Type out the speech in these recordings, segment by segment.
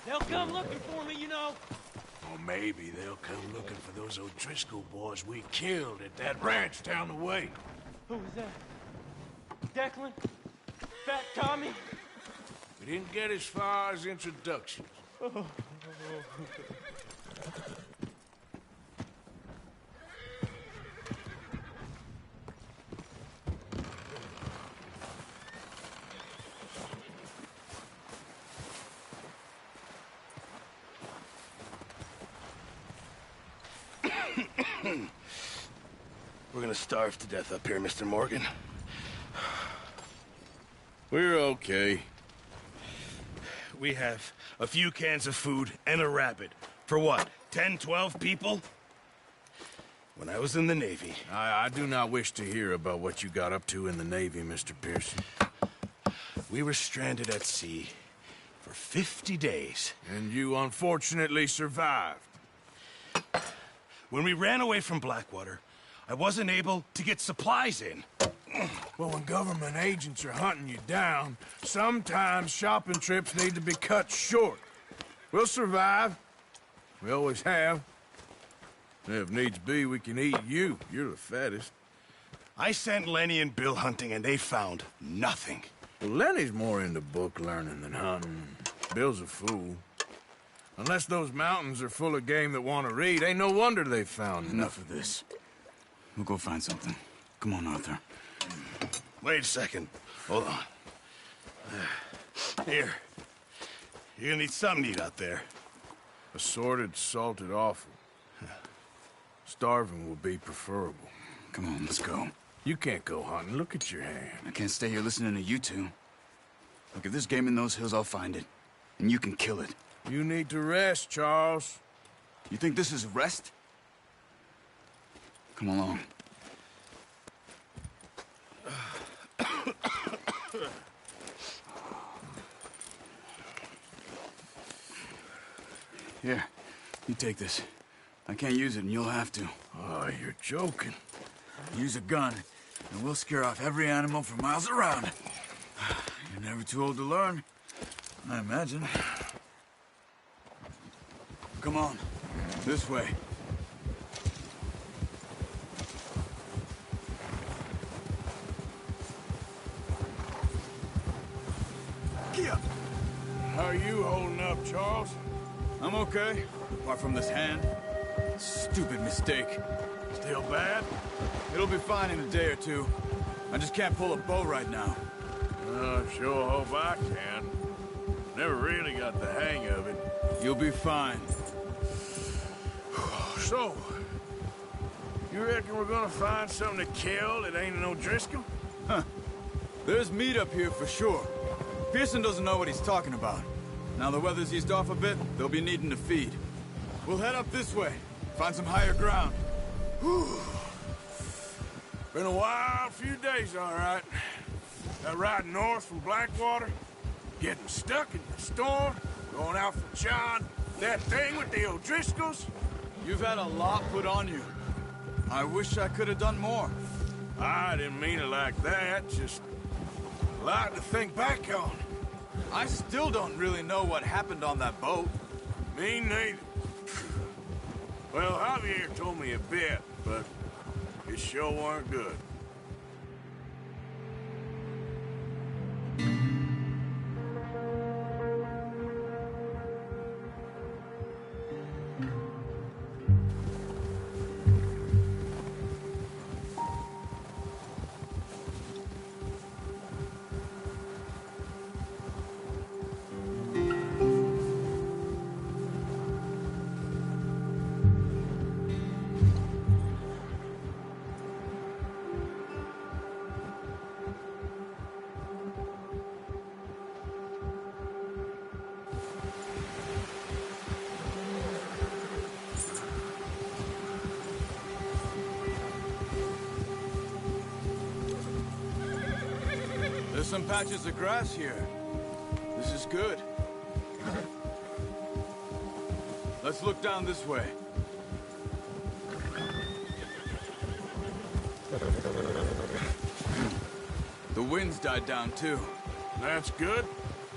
They'll come looking for me, you know. Or maybe they'll come looking for those O'Driscoll boys we killed at that ranch down the way. Who was that? Declan? Fat Tommy? We didn't get as far as introductions. Oh. We're gonna starve to death up here, Mr. Morgan. We're okay. We have a few cans of food and a rabbit. For what, 10, 12 people? When I was in the Navy... I do not wish to hear about what you got up to in the Navy, Mr. Pearson. We were stranded at sea for 50 days. And you unfortunately survived. When we ran away from Blackwater, I wasn't able to get supplies in. Well, when government agents are hunting you down, sometimes shopping trips need to be cut short. We'll survive. We always have. If needs be, we can eat you. You're the fattest. I sent Lenny and Bill hunting, and they found nothing. Well, Lenny's more into book learning than hunting. Bill's a fool. Unless those mountains are full of game that want to read, ain't no wonder they found Enough of this. We'll go find something. Come on, Arthur. Wait a second. Hold on. Here. You're gonna need something to eat out there. Assorted, salted offal. Starving will be preferable. Come on, let's go. You can't go hunting. Look at your hand. I can't stay here listening to you two. Look, if there's game in those hills, I'll find it. And you can kill it. You need to rest, Charles. You think this is rest? Come along. Here, you take this. I can't use it, and you'll have to. Oh, you're joking. Use a gun, and we'll scare off every animal for miles around. You're never too old to learn, I imagine. Come on. This way. How are you holding up, Charles? I'm okay, apart from this hand. Stupid mistake. Still bad? It'll be fine in a day or two. I just can't pull a bow right now. I sure hope I can. Never really got the hang of it. You'll be fine. So, you reckon we're gonna find something to kill that ain't an O'Driscoll? There's meat up here for sure. Pearson doesn't know what he's talking about. Now the weather's eased off a bit, they'll be needing to feed. We'll head up this way, find some higher ground. Whew. Been a wild few days, all right. That ride north from Blackwater, getting stuck in the storm, going out for John, that thing with the O'Driscolls. You've had a lot put on you. I wish I could have done more. I didn't mean it like that, just a lot to think back on. I still don't really know what happened on that boat. Me neither. Well, Javier told me a bit, but it sure weren't good. There's some patches of grass here. This is good. Let's look down this way. The wind's died down too. That's good.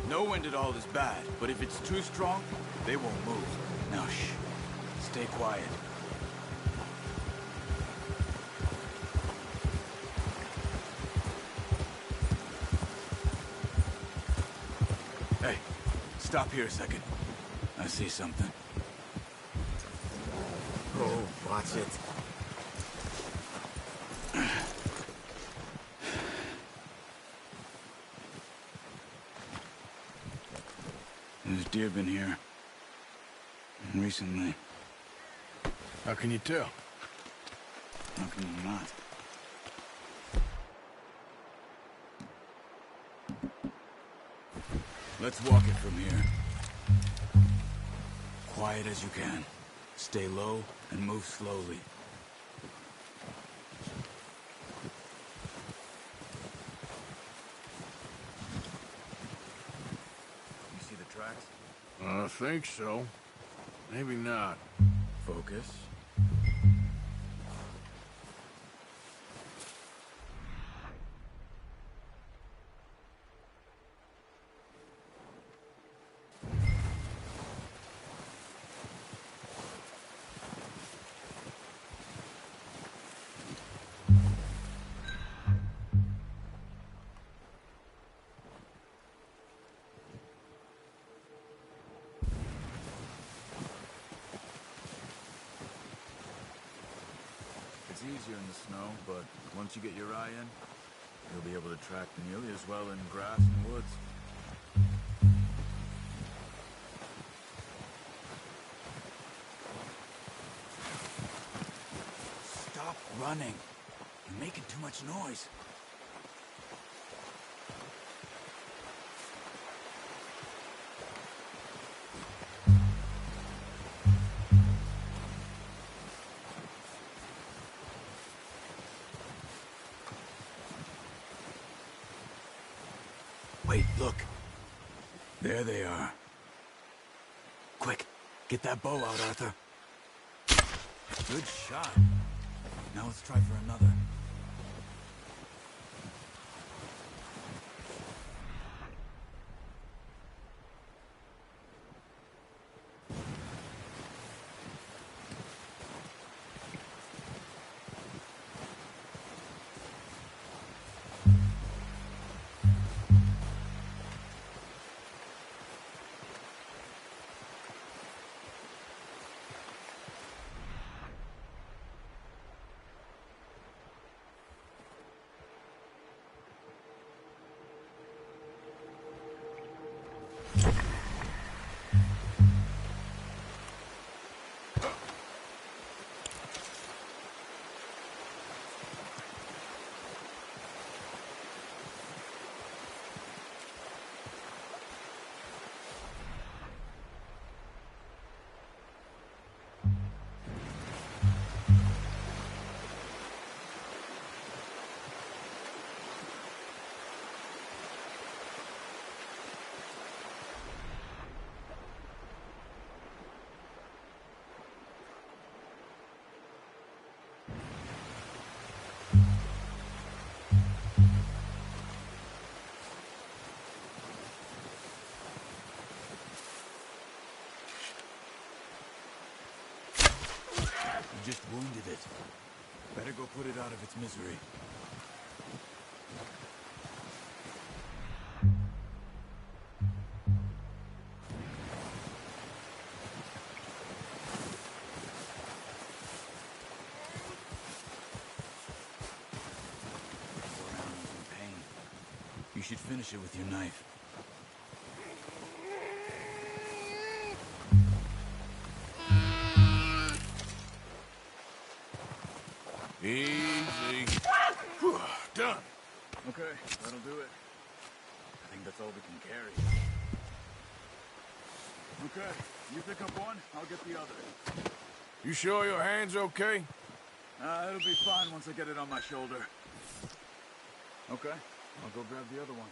No wind at all is bad, but if it's too strong, they won't move. Now shh. Stay quiet. Hey, stop here a second. I see something. Oh, watch it. There's deer been here. Recently. How can you tell? How can you not? Let's walk it from here. Quiet as you can. Stay low and move slowly. You see the tracks? I think so. Maybe not. Focus. It's easier in the snow, but once you get your eye in, you'll be able to track nearly as well in grass and woods. Stop running. You're making too much noise. Wait, look. There they are. Quick, get that bow out, Arthur. Good shot. Now let's try for another. just wounded it. Better go put it out of its misery. Poor animal's in pain. You should finish it with your knife. Easy. Whew, done. Okay, that'll do it. I think that's all we can carry. Okay, you pick up one, I'll get the other. You sure your hand's okay? It'll be fine once I get it on my shoulder. Okay, I'll go grab the other one.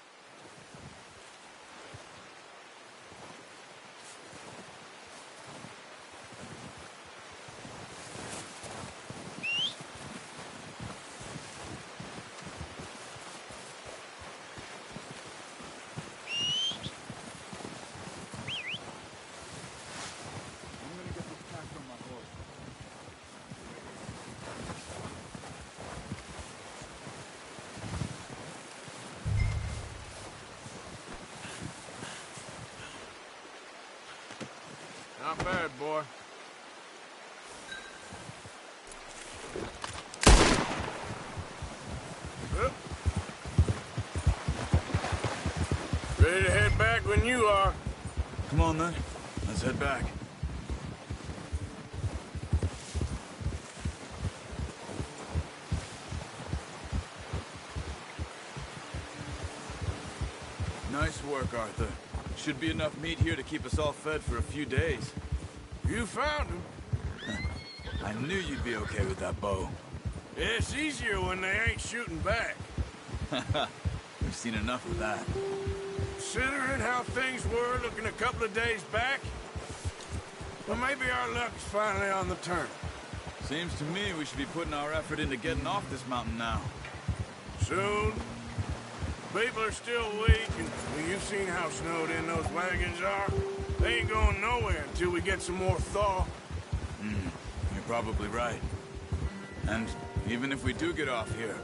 I'm gonna get this pack from my horse. Not bad, boy. Well, ready to head back when you are. Come on then, let's head back. Nice work, Arthur. Should be enough meat here to keep us all fed for a few days. You found him. I knew you'd be okay with that bow. It's easier when they ain't shooting back. We've seen enough of that. Considering how things were looking a couple of days back, well, maybe our luck's finally on the turn. Seems to me we should be putting our effort into getting off this mountain now. Soon. People are still weak, and well, you've seen how snowed in those wagons are. They ain't going nowhere until we get some more thaw. You're probably right. And even if we do get off here,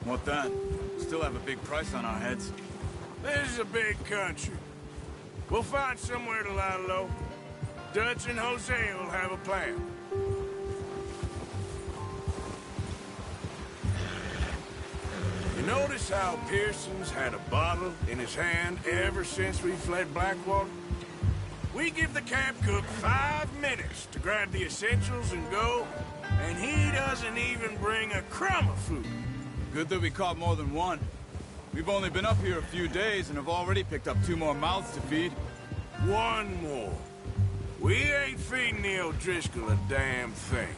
what then? Still have a big price on our heads. This is a big country. We'll find somewhere to lie low. Dutch and Jose will have a plan. You notice how Pearson's had a bottle in his hand ever since we fled Blackwater? We give the camp cook 5 minutes to grab the essentials and go, and he doesn't even bring a crumb of food. Good that we caught more than one. We've only been up here a few days and have already picked up 2 more mouths to feed. One more. We ain't feeding the O'Driscoll a damn thing.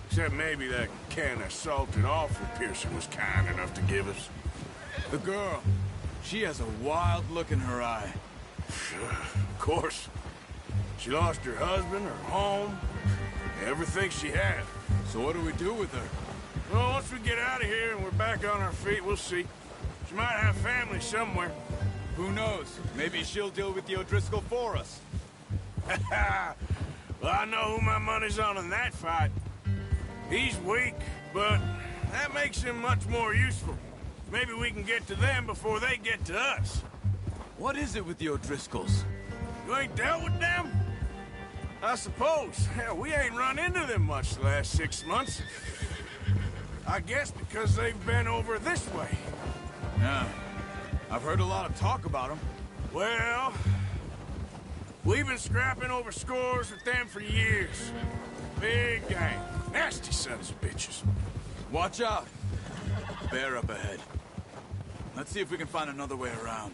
Except maybe that can of salted offal Pearson was kind enough to give us. The girl, she has a wild look in her eye. Of course. She lost her husband, her home, everything she had. So what do we do with her? Well, once we get out of here and we're back on our feet, we'll see. She might have family somewhere. Who knows? Maybe she'll deal with the O'Driscoll for us. Well, I know who my money's on in that fight. He's weak, but that makes him much more useful. Maybe we can get to them before they get to us. What is it with the O'Driscolls? You ain't dealt with them? I suppose. Hell, we ain't run into them much the last 6 months. I guess because they've been over this way. Yeah. I've heard a lot of talk about them. Well, we've been scrapping over scores with them for years. Big gang. Nasty sons of bitches. Watch out. Bear up ahead. Let's see if we can find another way around.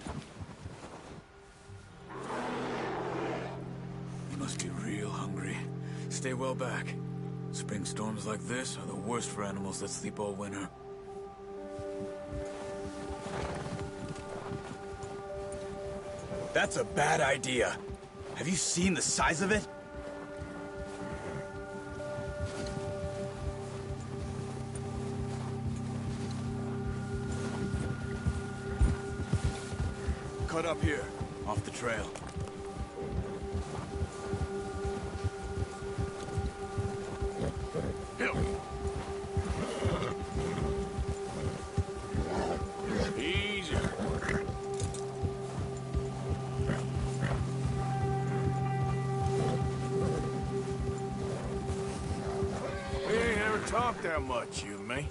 You must be real hungry. Stay well back. Spring storms like this are the worst for animals that sleep all winter. That's a bad idea. Have you seen the size of it? Cut up here, off the trail. talk that much, you and me.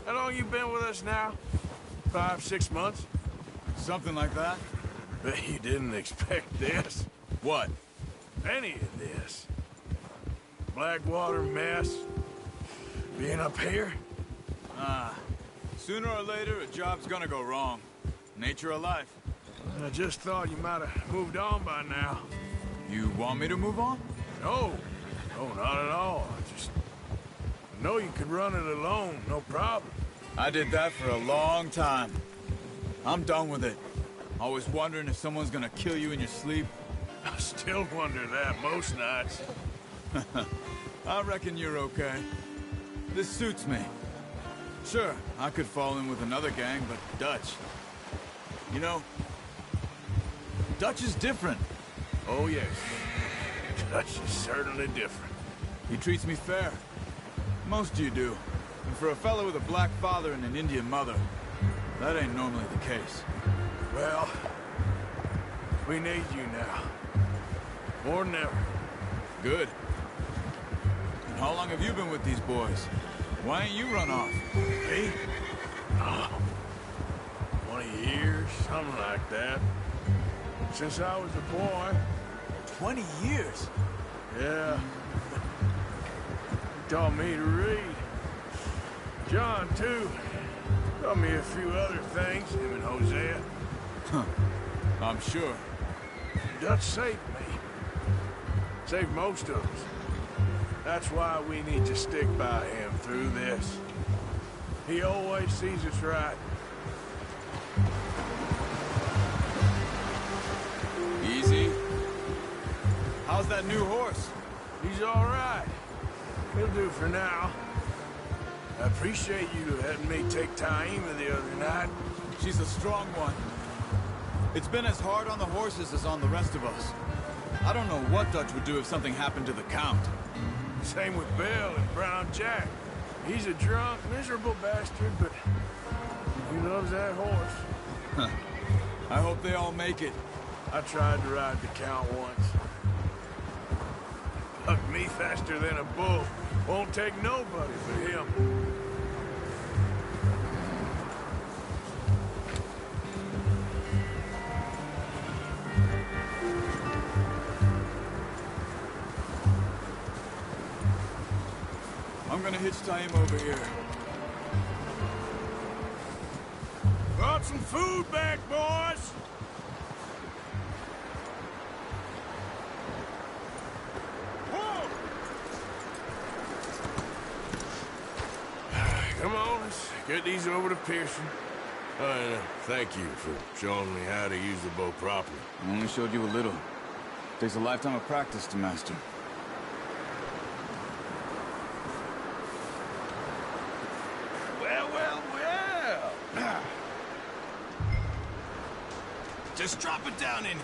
How long you been with us now? 5, 6 months? Something like that? Bet you didn't expect this. What? Any of this. Blackwater mess. Being up here? Sooner or later, a job's gonna go wrong. Nature of life. I just thought you might have moved on by now. You want me to move on? No. No, not at all. I know you could run it alone, no problem. I did that for a long time. I'm done with it. Always wondering if someone's gonna kill you in your sleep. I still wonder that most nights. I reckon you're okay. This suits me. Sure, I could fall in with another gang, but Dutch... You know, Dutch is different. Oh, yes. Dutch is certainly different. He treats me fair. Most of you do. And for a fellow with a black father and an Indian mother, that ain't normally the case. Well, we need you now. More than ever. Good. And how long have you been with these boys? Why ain't you run off? Me? Oh, 20 years, something like that. Since I was a boy. 20 years? Yeah. He taught me to read. John, too. Taught me a few other things, him and Hosea. Huh. I'm sure. Dutch saved me. Saved most of us. That's why we need to stick by him through this. He always sees us right. Easy. How's that new horse? He's all right. He'll do for now. I appreciate you letting me take Taima the other night. She's a strong one. It's been as hard on the horses as on the rest of us. I don't know what Dutch would do if something happened to the Count. Same with Bill and Brown Jack. He's a drunk, miserable bastard, but he loves that horse. I hope they all make it. I tried to ride the Count once. Hugged me faster than a bull. Won't take nobody but him. I'm gonna hitch Taima over here. Brought some food back, boys! Come on, let's get these over to Pearson. And thank you for showing me how to use the bow properly. I only showed you a little. Takes a lifetime of practice to master. Well, well, well. Just drop it down in.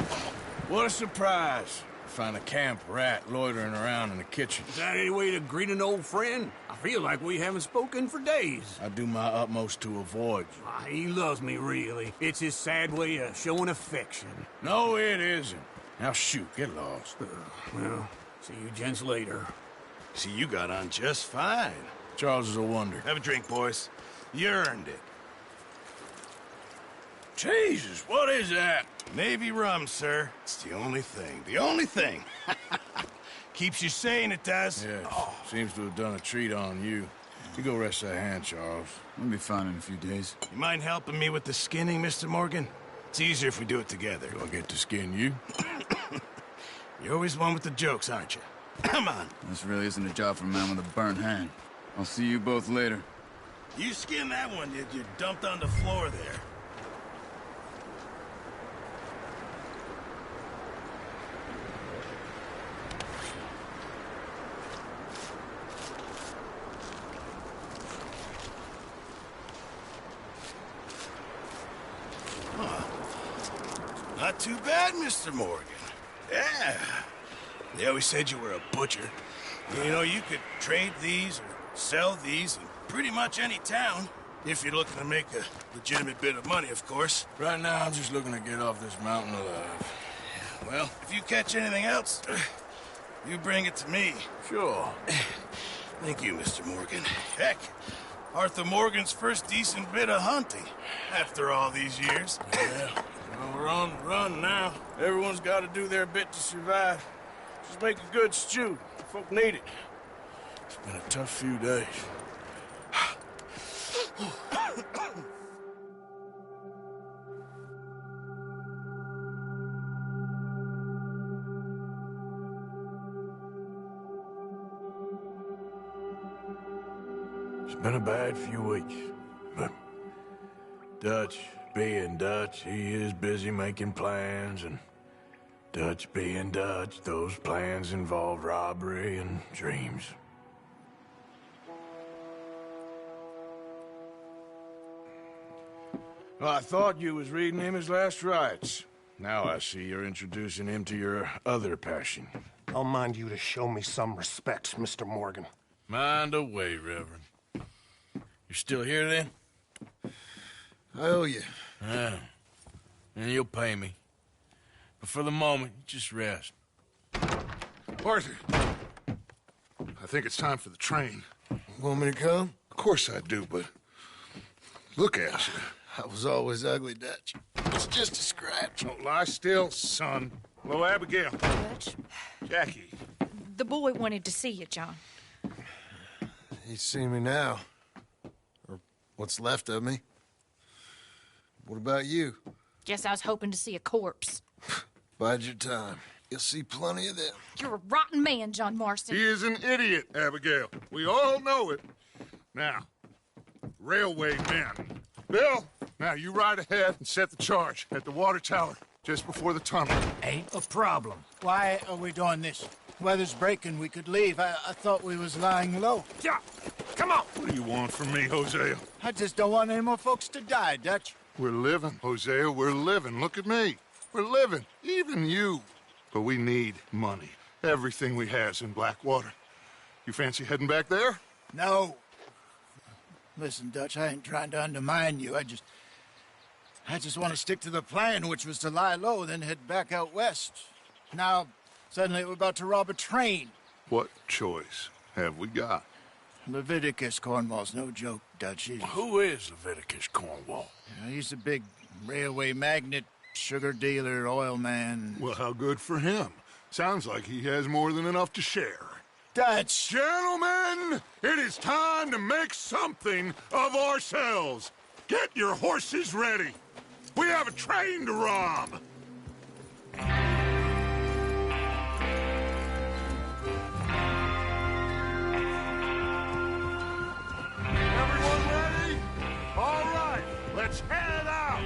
What a surprise. Find a camp rat loitering around in the kitchen. Is that any way to greet an old friend? I feel like we haven't spoken for days. I do my utmost to avoid you. He loves me, really. It's his sad way of showing affection. No, it isn't. Now shoot, get lost. Well, see you gents later. See, you got on just fine. Charles is a wonder. Have a drink, boys. You earned it. Jesus, what is that? Navy rum, sir. It's the only thing. The only thing. Keeps you sane, it does. Yes, seems to have done a treat on you. You go rest that hand, Charles. We'll be fine in a few days. You mind helping me with the skinning, Mr. Morgan? It's easier if we do it together. Do I get to skin you? You're always one with the jokes, aren't you? Come on. This really isn't a job for a man with a burnt hand. I'll see you both later. You skinned that one you dumped on the floor there. Not too bad, Mr. Morgan. Yeah. They always said you were a butcher. You know, you could trade these or sell these in pretty much any town. If you're looking to make a legitimate bit of money, of course. Right now, I'm just looking to get off this mountain alive. Well, if you catch anything else, you bring it to me. Sure. Thank you, Mr. Morgan. Heck, Arthur Morgan's first decent bit of hunting after all these years. Yeah, well, we're on the run now. Everyone's got to do their bit to survive. Just make a good stew. Folk need it. It's been a tough few days. It's been a bad few weeks, but Dutch being Dutch, he is busy making plans, and Dutch being Dutch, those plans involve robbery and dreams. Well, I thought you was reading him his last rites. Now I see you're introducing him to your other passion. I'll mind you to show me some respect, Mr. Morgan. Mind away, Reverend. You're still here, then? I owe you. Yeah. And you'll pay me. But for the moment, just rest. Arthur, I think it's time for the train. Want me to come? Of course I do, but look at you. I was always ugly, Dutch. It's just a scratch. Don't lie still, son. Hello, Abigail. Dutch, Jackie. the boy wanted to see you, John. You see me now. Or what's left of me. What about you? Guess I was hoping to see a corpse. Bide your time. You'll see plenty of them. You're a rotten man, John Marston. He is an idiot, Abigail. We all know it. Now, railway men. Bill, now you ride ahead and set the charge at the water tower just before the tunnel. Ain't a problem. Why are we doing this? Weather's breaking. We could leave. I thought we was lying low. Yeah, come on. What do you want from me, Hosea? I just don't want any more folks to die, Dutch. We're living, Hosea. We're living. Look at me. We're living. Even you. But we need money. Everything we has in Blackwater. You fancy heading back there? No. Listen, Dutch, I ain't trying to undermine you. I just want to stick to the plan, which was to lie low, then head back out west. Now, suddenly we're about to rob a train. What choice have we got? Leviticus Cornwall's no joke, Dutch. Who is Leviticus Cornwall? He's a big railway magnate, sugar dealer, oil man. Well, how good for him. Sounds like he has more than enough to share. Dutch! Gentlemen, it is time to make something of ourselves. Get your horses ready. We have a train to rob. Everyone ready? All right, let's head out.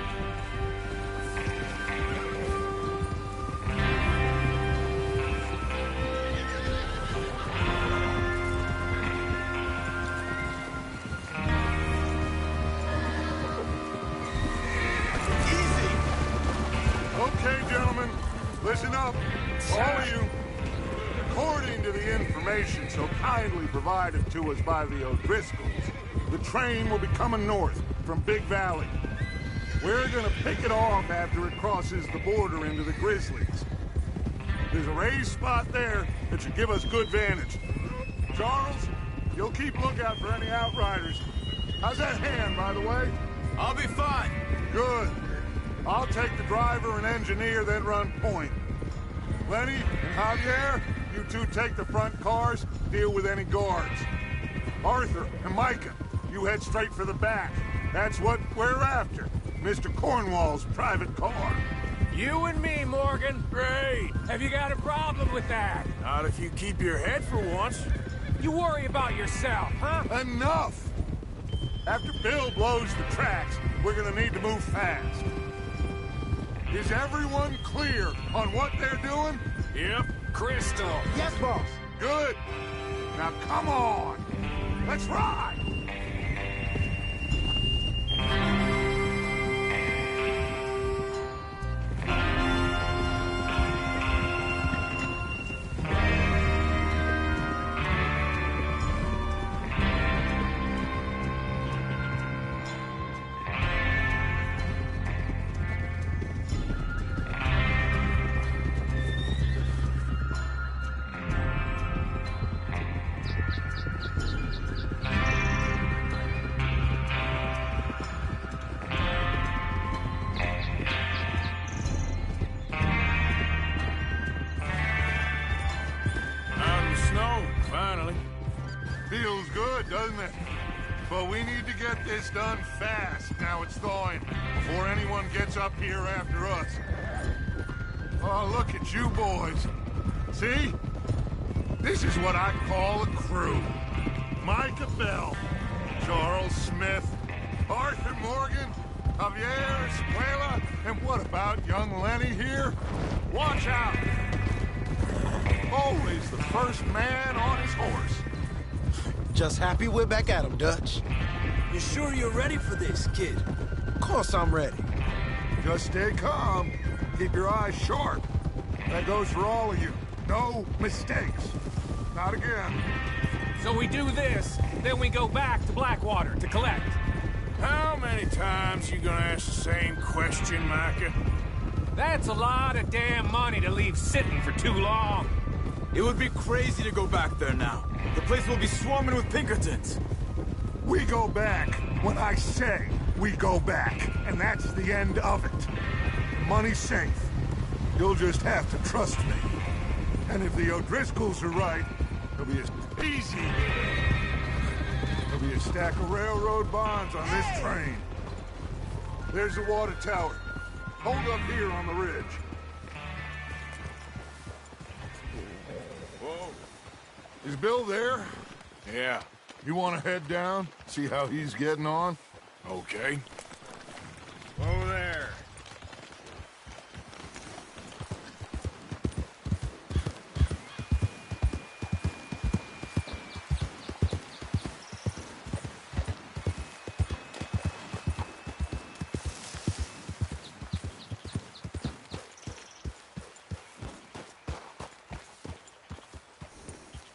Okay, gentlemen, listen up, all of you. According to the information so kindly provided to us by the O'Driscolls, the train will be coming north from Big Valley. We're gonna pick it off after it crosses the border into the Grizzlies. There's a raised spot there that should give us good vantage. Charles, you'll keep lookout for any outriders. How's that hand, by the way? I'll be fine. Good. I'll take the driver and engineer, then run point. Lenny and Javier, you two take the front cars, deal with any guards. Arthur and Micah, you head straight for the back. That's what we're after. Mr. Cornwall's private car. You and me, Morgan. Great. Have you got a problem with that? Not if you keep your head for once. You worry about yourself, huh? Enough! After Bill blows the tracks, we're gonna need to move fast. Is everyone clear on what they're doing? Yep. Crystal. Yes, boss. Good. Now come on. Let's ride. this done fast. Now it's thawing, before anyone gets up here after us. Oh, look at you boys. See? This is what I call a crew. Micah Bell, Charles Smith, Arthur Morgan, Javier Escuela, and what about young Lenny here? Watch out! Always the first man on his horse. Just happy we're back at him, Dutch. You sure you're ready for this, kid? Of course I'm ready. Just stay calm. Keep your eyes sharp. That goes for all of you. No mistakes. Not again. So we do this, then we go back to Blackwater to collect. How many times you gonna ask the same question, Micah? That's a lot of damn money to leave sitting for too long. It would be crazy to go back there now. The place will be swarming with Pinkertons. We go back when I say we go back, and that's the end of it. Money's safe. You'll just have to trust me. And if the O'Driscolls are right, there'll be There'll be a stack of railroad bonds on this train. There's the water tower. Hold up here on the ridge. Whoa. Is Bill there? Yeah. You want to head down, see how he's getting on? Okay. Whoa there.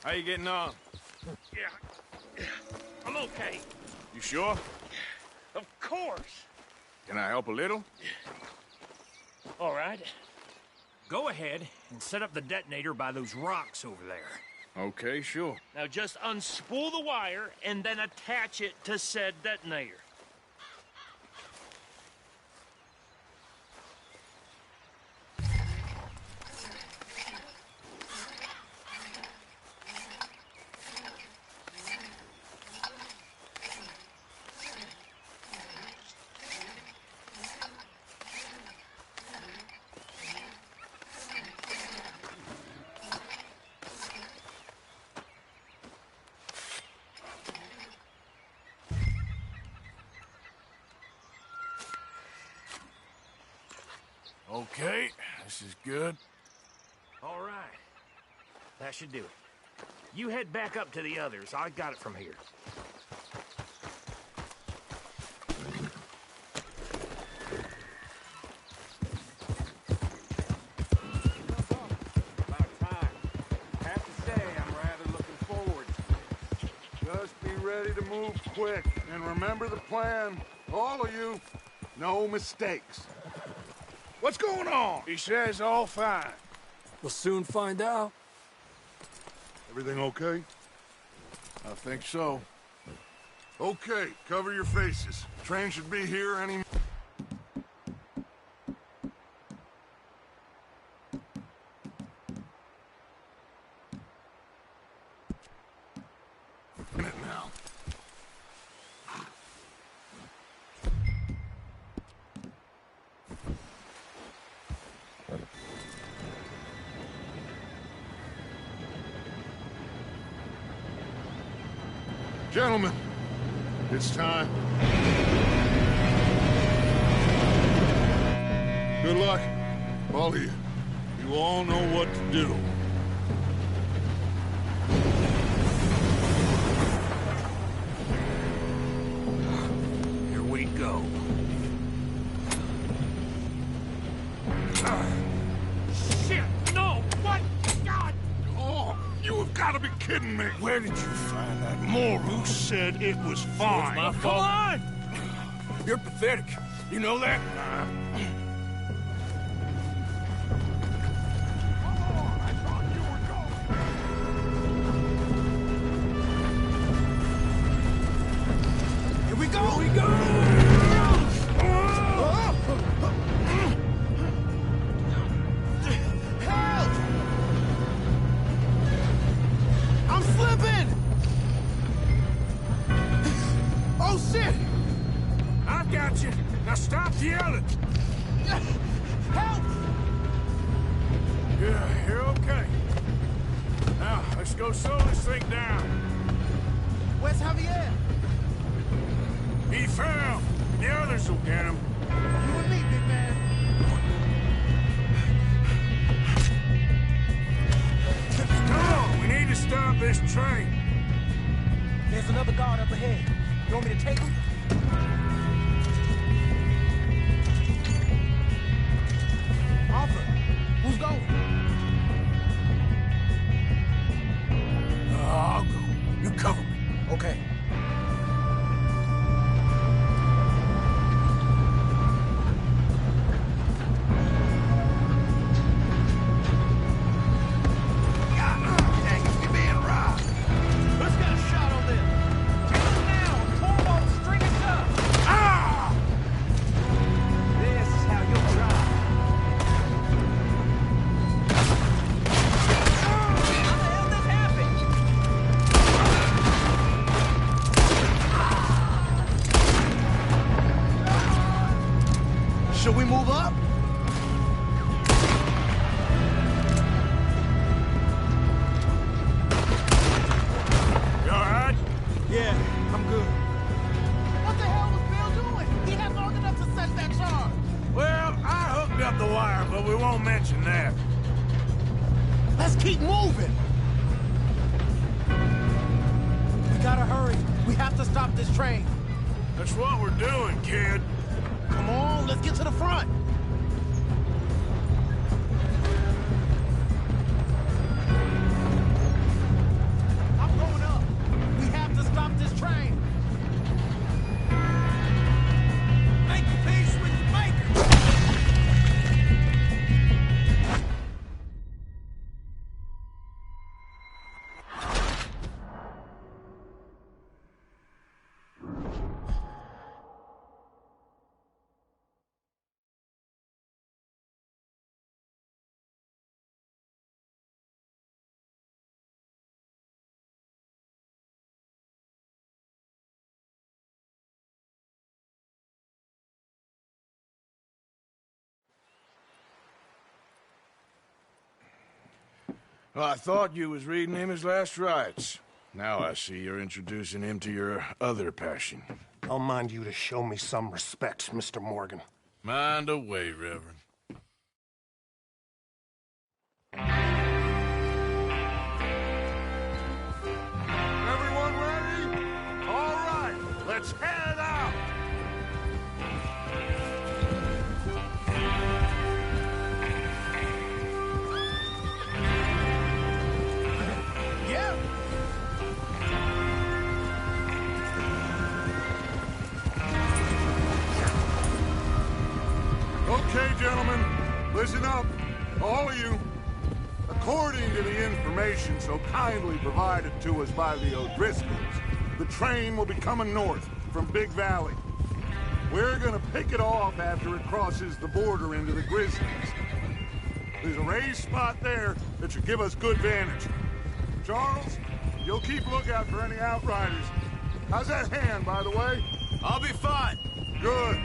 How you getting on? Yeah. I'm okay. You sure? Of course. Can I help a little? All right. Go ahead and set up the detonator by those rocks over there. Okay, sure. Now just unspool the wire and then attach it to said detonator. Okay, this is good. All right. That should do it. You head back up to the others. I got it from here. About time. Have to say, I'm rather looking forward. Just be ready to move quick. And remember the plan. All of you, no mistakes. What's going on? He says all fine. We'll soon find out. Everything okay? I think so. Okay, cover your faces. Train should be here any minute now. Gentlemen, it's time. Good luck, all of you. You all know what to do. Here we go. Shit! No! What? God! Oh, you have got to be kidding me. Where did you find that moron? Who said it was fine? My Come fault. on! You're pathetic. You know that? Here we go! Here we go! Help! I'm slipping! Oh, shit! got you. Now stop yelling. Help! Yeah, you're okay. Now, let's go slow this thing down. Where's Javier? He fell. The others will get him. You and me, big man. Come on, we need to stop this train. There's another guard up ahead. You want me to take him? Arthur, who's going? I'll go. You cover me. Okay. Should we move up? You all right? Yeah, I'm good. What the hell was Bill doing? He had long enough to set that charge. Well, I hooked up the wire, but we won't mention that. Let's keep moving. We gotta hurry. We have to stop this train. That's what we're doing, kid. Come on, let's get to the front. I'm going up. We have to stop this train. Make peace with your maker. Well, I thought you was reading him his last rites. Now I see you're introducing him to your other passion. I'll mind you to show me some respect, Mr. Morgan. Mind away, Reverend. Everyone ready? All right, let's head out. Yeah. Okay, gentlemen, listen up, all of you. According to the information so kindly provided to us by the O'Driscolls, the train will be coming north from Big Valley. We're gonna pick it off after it crosses the border into the Grizzlies. There's a raised spot there that should give us good vantage. Charles, you'll keep lookout for any outriders. How's that hand, by the way? I'll be fine. Good.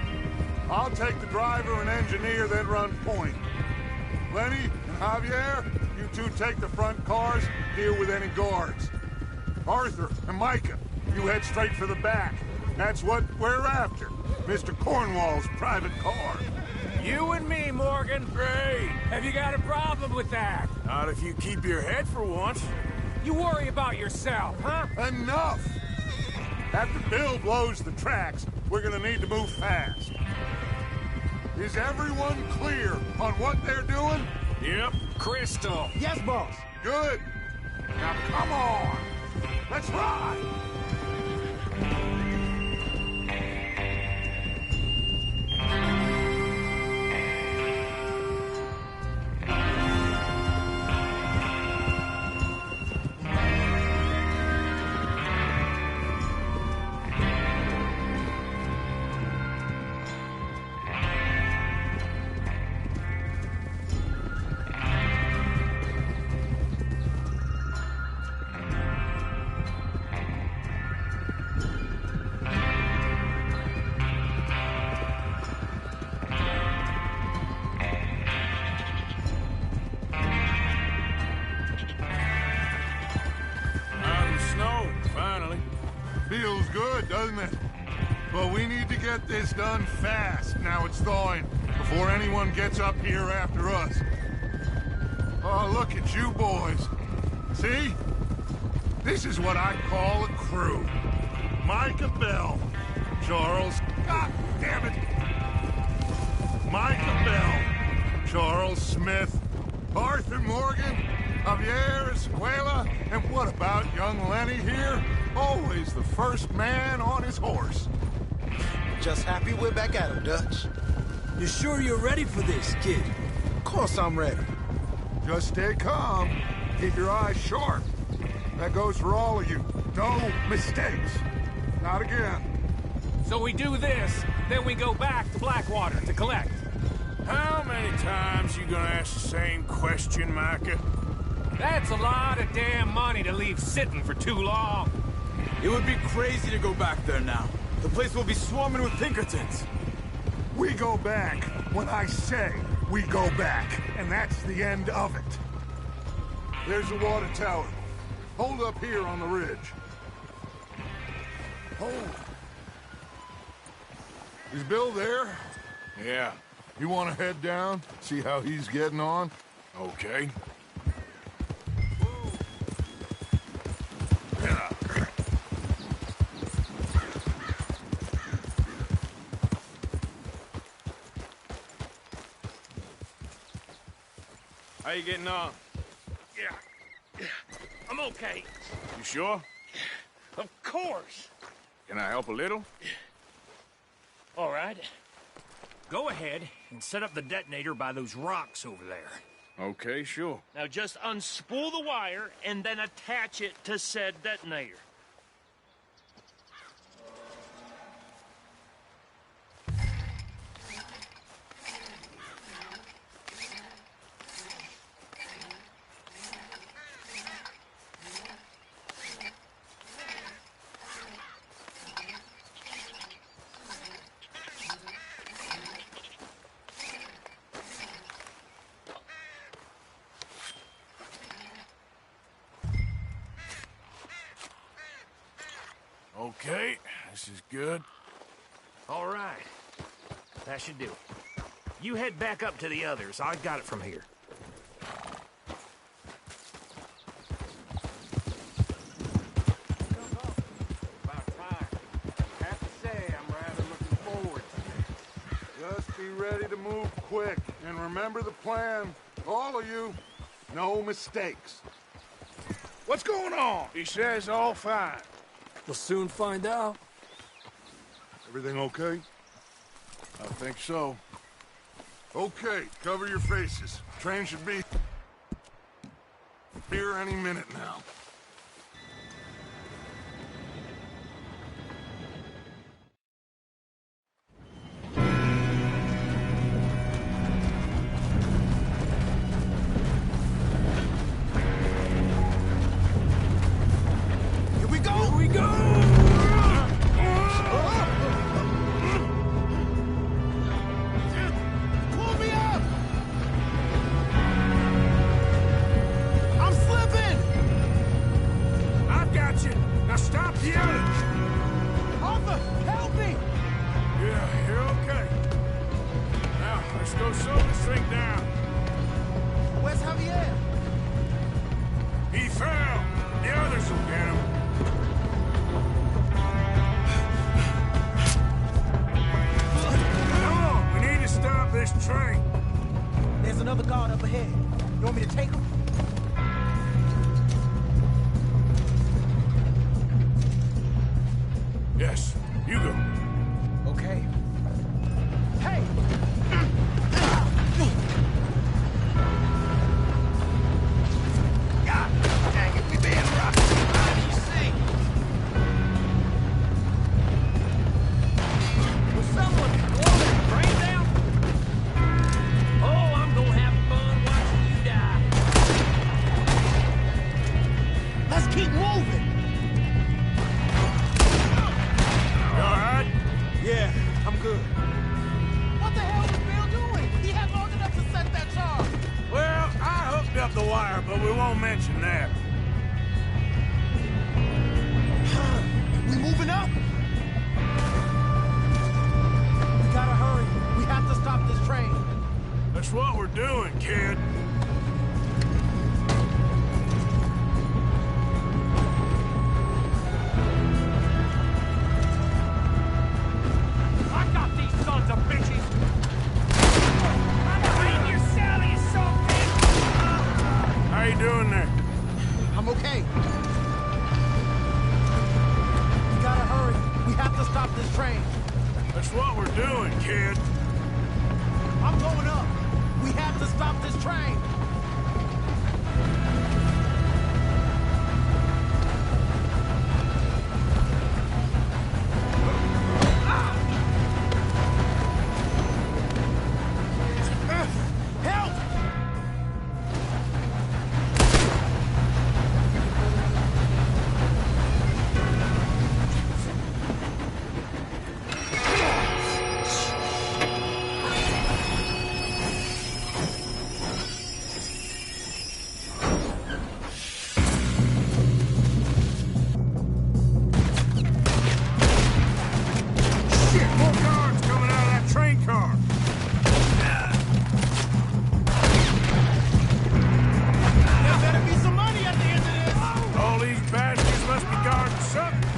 I'll take the driver and engineer, then run point. Lenny and Javier, you two take the front cars, deal with any guards. Arthur and Micah, you head straight for the back. That's what we're after. Mr. Cornwall's private car. You and me, Morgan. Great. Have you got a problem with that? Not if you keep your head for once. You worry about yourself, huh? Enough! After Bill blows the tracks, we're gonna need to move fast. Is everyone clear on what they're doing? Yep. Crystal. Yes, boss. Good. Now come on. Let's ride. doesn't it? But we need to get this done fast, now it's thawing, before anyone gets up here after us. Oh, look at you boys. See? This is what I call a crew. Micah Bell, Charles... God damn it! Micah Bell, Charles Smith, Arthur Morgan, Javier Escuela, and what about young Lenny here? Always the first man on his horse. Just happy we're back at him, Dutch. You sure you're ready for this, kid? Of course I'm ready. Just stay calm. Keep your eyes sharp. That goes for all of you. No mistakes. Not again. So we do this, then we go back to Blackwater to collect. How many times you gonna ask the same question, Micah? That's a lot of damn money to leave sitting for too long. It would be crazy to go back there now. The place will be swarming with Pinkertons. We go back when I say we go back, and that's the end of it. There's the water tower. Hold up here on the ridge. Hold. Is Bill there? Yeah. You want to head down, see how he's getting on? Okay. How you getting on? Yeah. I'm okay. You sure? Of course. Can I help a little? All right. Go ahead and set up the detonator by those rocks over there. Okay, sure. Now just unspool the wire and then attach it to said detonator. Okay, this is good. All right. That should do it. You head back up to the others. I got it from here. About time. I have to say, I'm rather looking forward to it. Just be ready to move quick, and remember the plan. All of you, no mistakes. What's going on? He says all fine. We'll soon find out. Everything okay? I think so. Okay, cover your faces. Train should be here any minute now. Yes, you go. Okay. Hey! God dang it, we being rocked. How do you see? Will someone blow that brain down? Oh, I'm gonna have fun watching you die. Let's keep moving. Yeah, I'm good. What the hell was Bill doing? He had long enough to set that charge. Well, I hooked up the wire, but we won't mention that. We moving up? we're doing, kid. I'm going up. We have to stop this train. Help! Shit, more guards coming out of that train car. There better be some money at the end of this. All these bastards must be guarding something.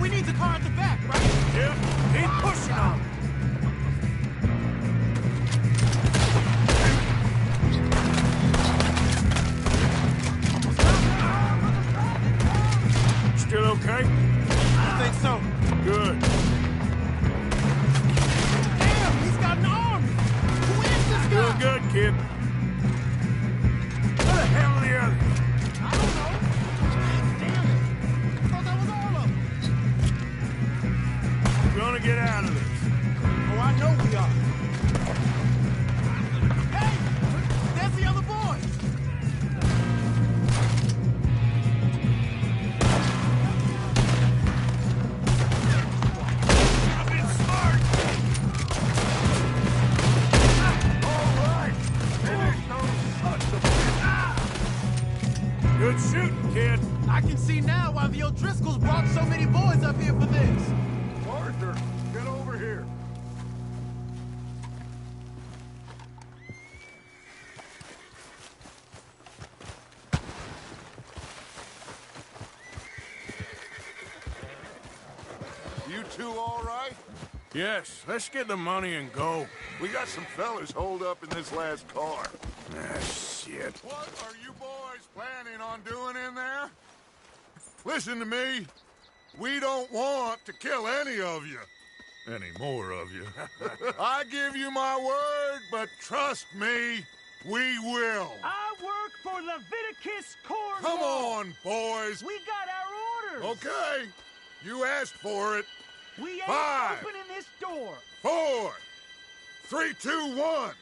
We need the car at the back, right? Yep, keep pushing on. Still okay? I think so. Good. Damn, he's got an army. Who is this guy? Doing good, kid. Where the hell are the others? I don't know. Damn it. I thought that was all of them. We're gonna get out of this. Oh, I know we are. Hey, there's the other boys. I've been smart. All right. Finish those sons of bitches. Good shooting, kid. I can see now why the O'Driscolls brought so many boys up here for this. Arthur, get over here. You two all right? Yes, let's get the money and go. We got some fellas holed up in this last car. Ah, shit. What are you boys planning on doing in there? Listen to me. We don't want to kill any of you. Any more of you. I give you my word, but trust me, we will. I work for Leviticus Corps. Come on, boys. We got our orders. Okay. You asked for it. We ain't 5, opening this door. 4, 3, 2, 1.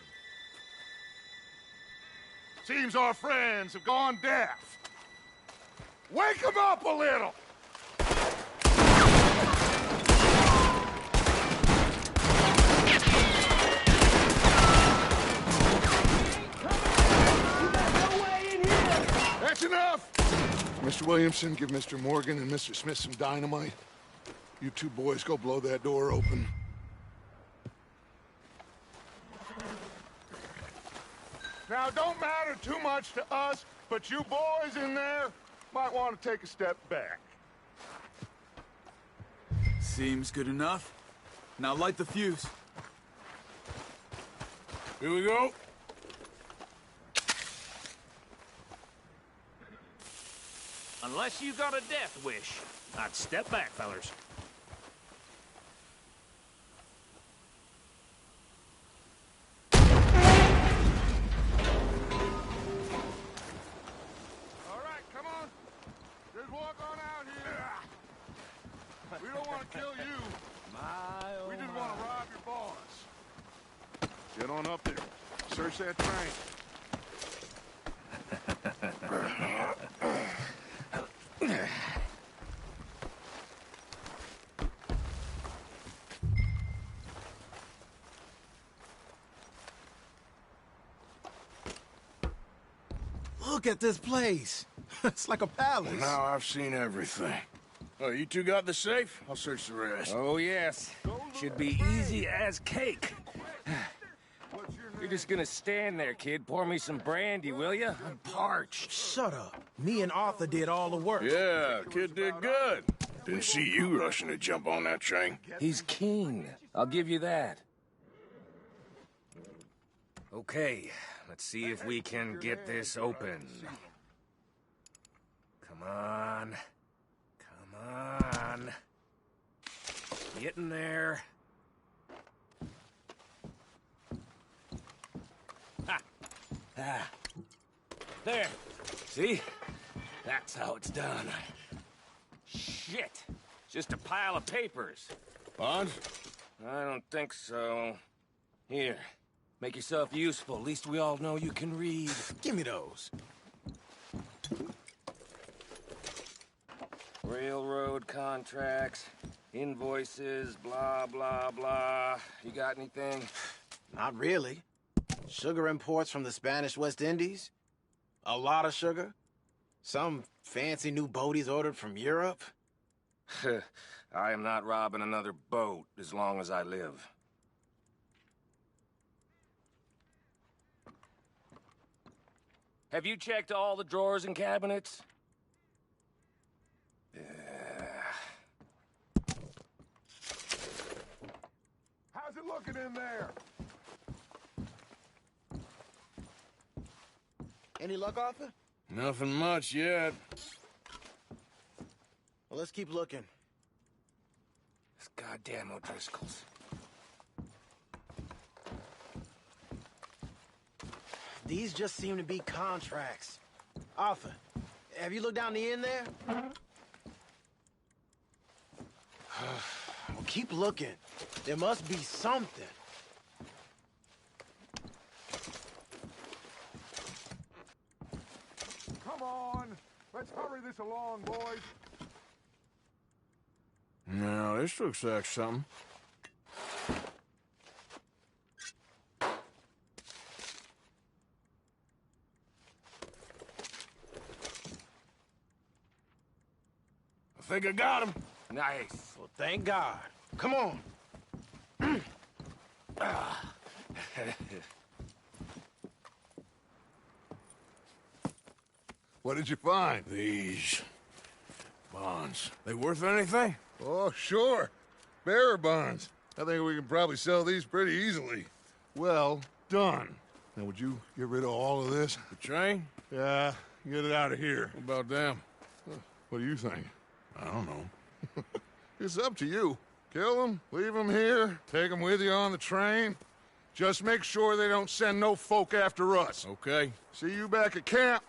Seems our friends have gone deaf. Wake them up a little. That's enough! Mr. Williamson, give Mr. Morgan and Mr. Smith some dynamite. You two boys go blow that door open. Now, don't matter too much to us, but you boys in there might want to take a step back. Seems good enough. Now light the fuse. Here we go. Unless you got a death wish, I'd step back, fellers. All right, come on. Just walk on out here. We don't want to kill you. We just want to rob your boss. Get on up there. Search that train. Look at this place. It's like a palace. Now I've seen everything. Oh, you two got the safe? I'll search the rest. Oh, yes. Should be easy as cake. You're just gonna stand there, kid. Pour me some brandy, will you? I'm parched. Shut up. Me and Arthur did all the work. Yeah, kid did good. Didn't see you rushing to jump on that train. He's keen. I'll give you that. Okay, let's see if we can get this open. Come on. Come on. Getting there. Ha! Ah. There. See? That's how it's done. Shit! Just a pile of papers. Bonds? I don't think so. Here. Make yourself useful. At least we all know you can read. Give me those. Railroad contracts, invoices, blah, blah, blah. You got anything? Not really. Sugar imports from the Spanish West Indies. A lot of sugar. Some fancy new boat he's ordered from Europe. I am not robbing another boat as long as I live. Have you checked all the drawers and cabinets? How's it looking in there? Any luck, Arthur? Nothing much yet. Well, let's keep looking. This goddamn O'Driscolls. These just seem to be contracts. Arthur, have you looked down the end there? Well, keep looking. There must be something. Come on. Let's hurry this along, boys. Now, this looks like something. I think I got him. Nice. Well, thank God. Come on. What did you find? These bonds. They worth anything? Oh, sure. Bearer bonds. I think we can probably sell these pretty easily. Well done. Now, would you get rid of all of this? The train? Yeah, get it out of here. What about them? What do you think? I don't know. It's up to you. Kill them, leave them here, take them with you on the train. Just make sure they don't send no folk after us. Okay. See you back at camp.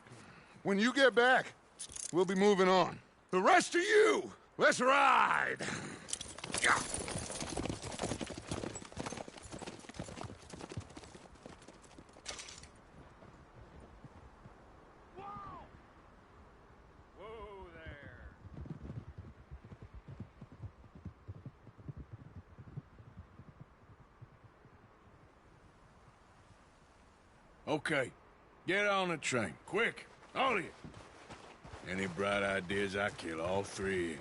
When you get back, we'll be moving on. The rest of you, let's ride! Whoa there. Okay. Get on the train. Quick. All of you. Any bright ideas, I kill all three of you.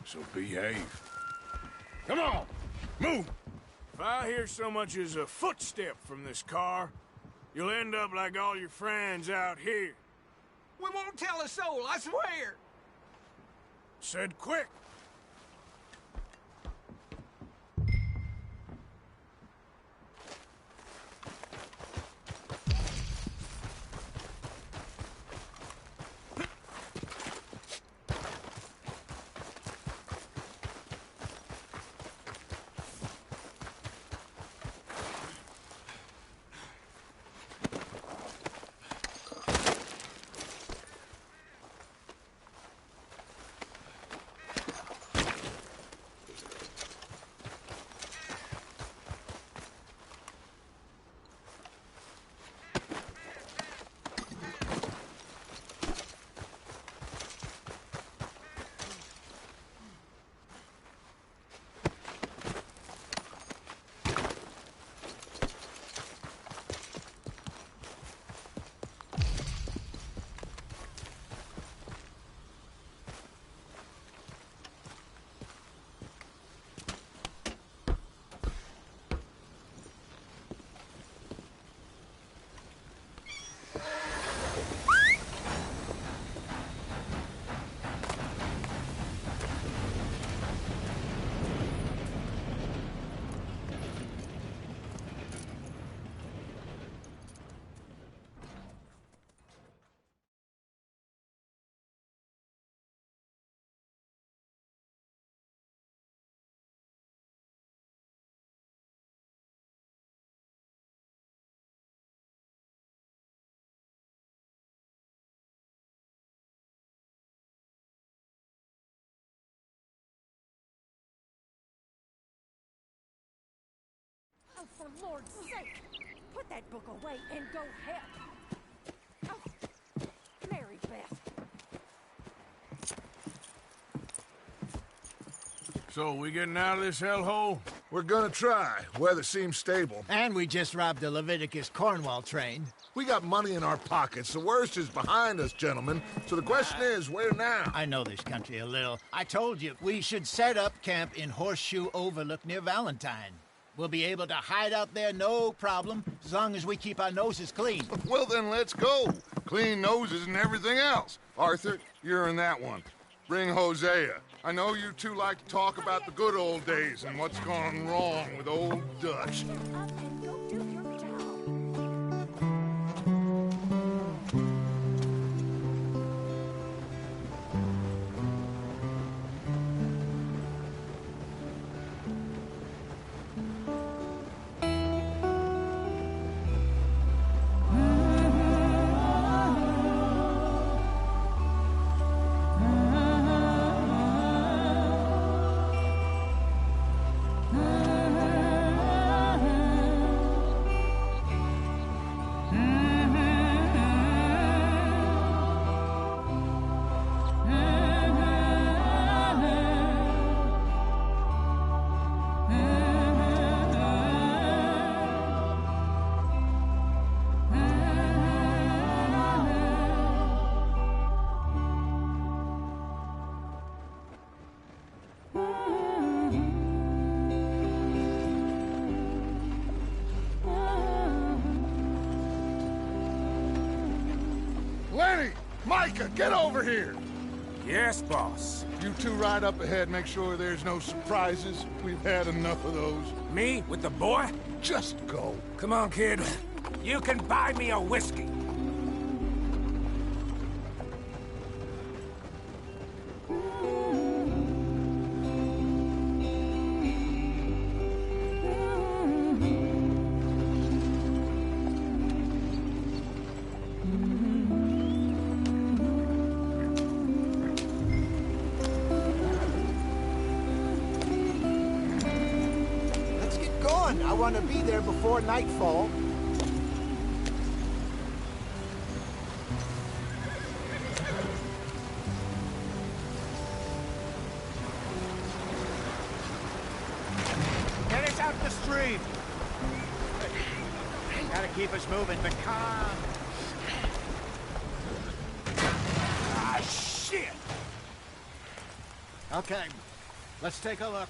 So behave. Come on! Move! If I hear so much as a footstep from this car, you'll end up like all your friends out here. We won't tell a soul, I swear. Said quick. for Lord's sake! Put that book away and go help! Oh, Mary Beth. So, we getting out of this hellhole? We're gonna try. Weather seems stable. And we just robbed a Leviticus Cornwall train. We got money in our pockets. The worst is behind us, gentlemen. So the question is, where now? I know this country a little. I told you, we should set up camp in Horseshoe Overlook near Valentine. We'll be able to hide out there, no problem, as long as we keep our noses clean. Well, then let's go. Clean noses and everything else. Arthur, you're in that one. Bring Hosea. I know you two like to talk about the good old days and what's gone wrong with old Dutch. Lenny! Micah, get over here! Yes, boss. You two ride up ahead, make sure there's no surprises. We've had enough of those. Me? With the boy? Just go. Come on, kid. You can buy me a whiskey. I want to be there before nightfall. Get us out the stream. Gotta keep us moving, but calm. Ah, shit! Okay, let's take a look.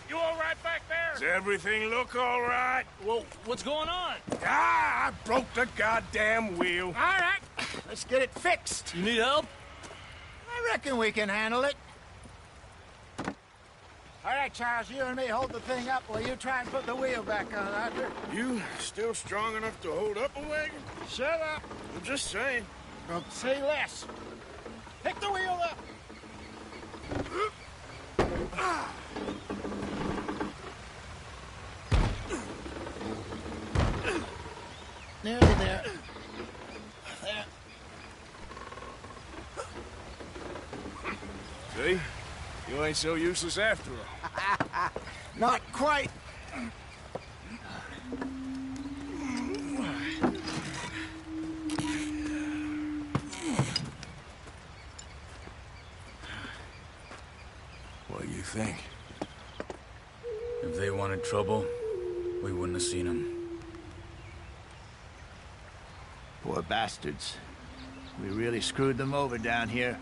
You all right back there? Does everything look all right? Well, what's going on? Ah, I broke the goddamn wheel. All right, let's get it fixed. You need help? I reckon we can handle it. All right, Charles, you and me hold the thing up while you try and put the wheel back on, Arthur. You still strong enough to hold up a wagon? Shut up. I'm just saying. Don't say less. Pick the wheel up. Nearly there. There. See? You ain't so useless after all. Not quite. What do you think? If they wanted trouble, we wouldn't have seen them. Poor bastards. We really screwed them over down here.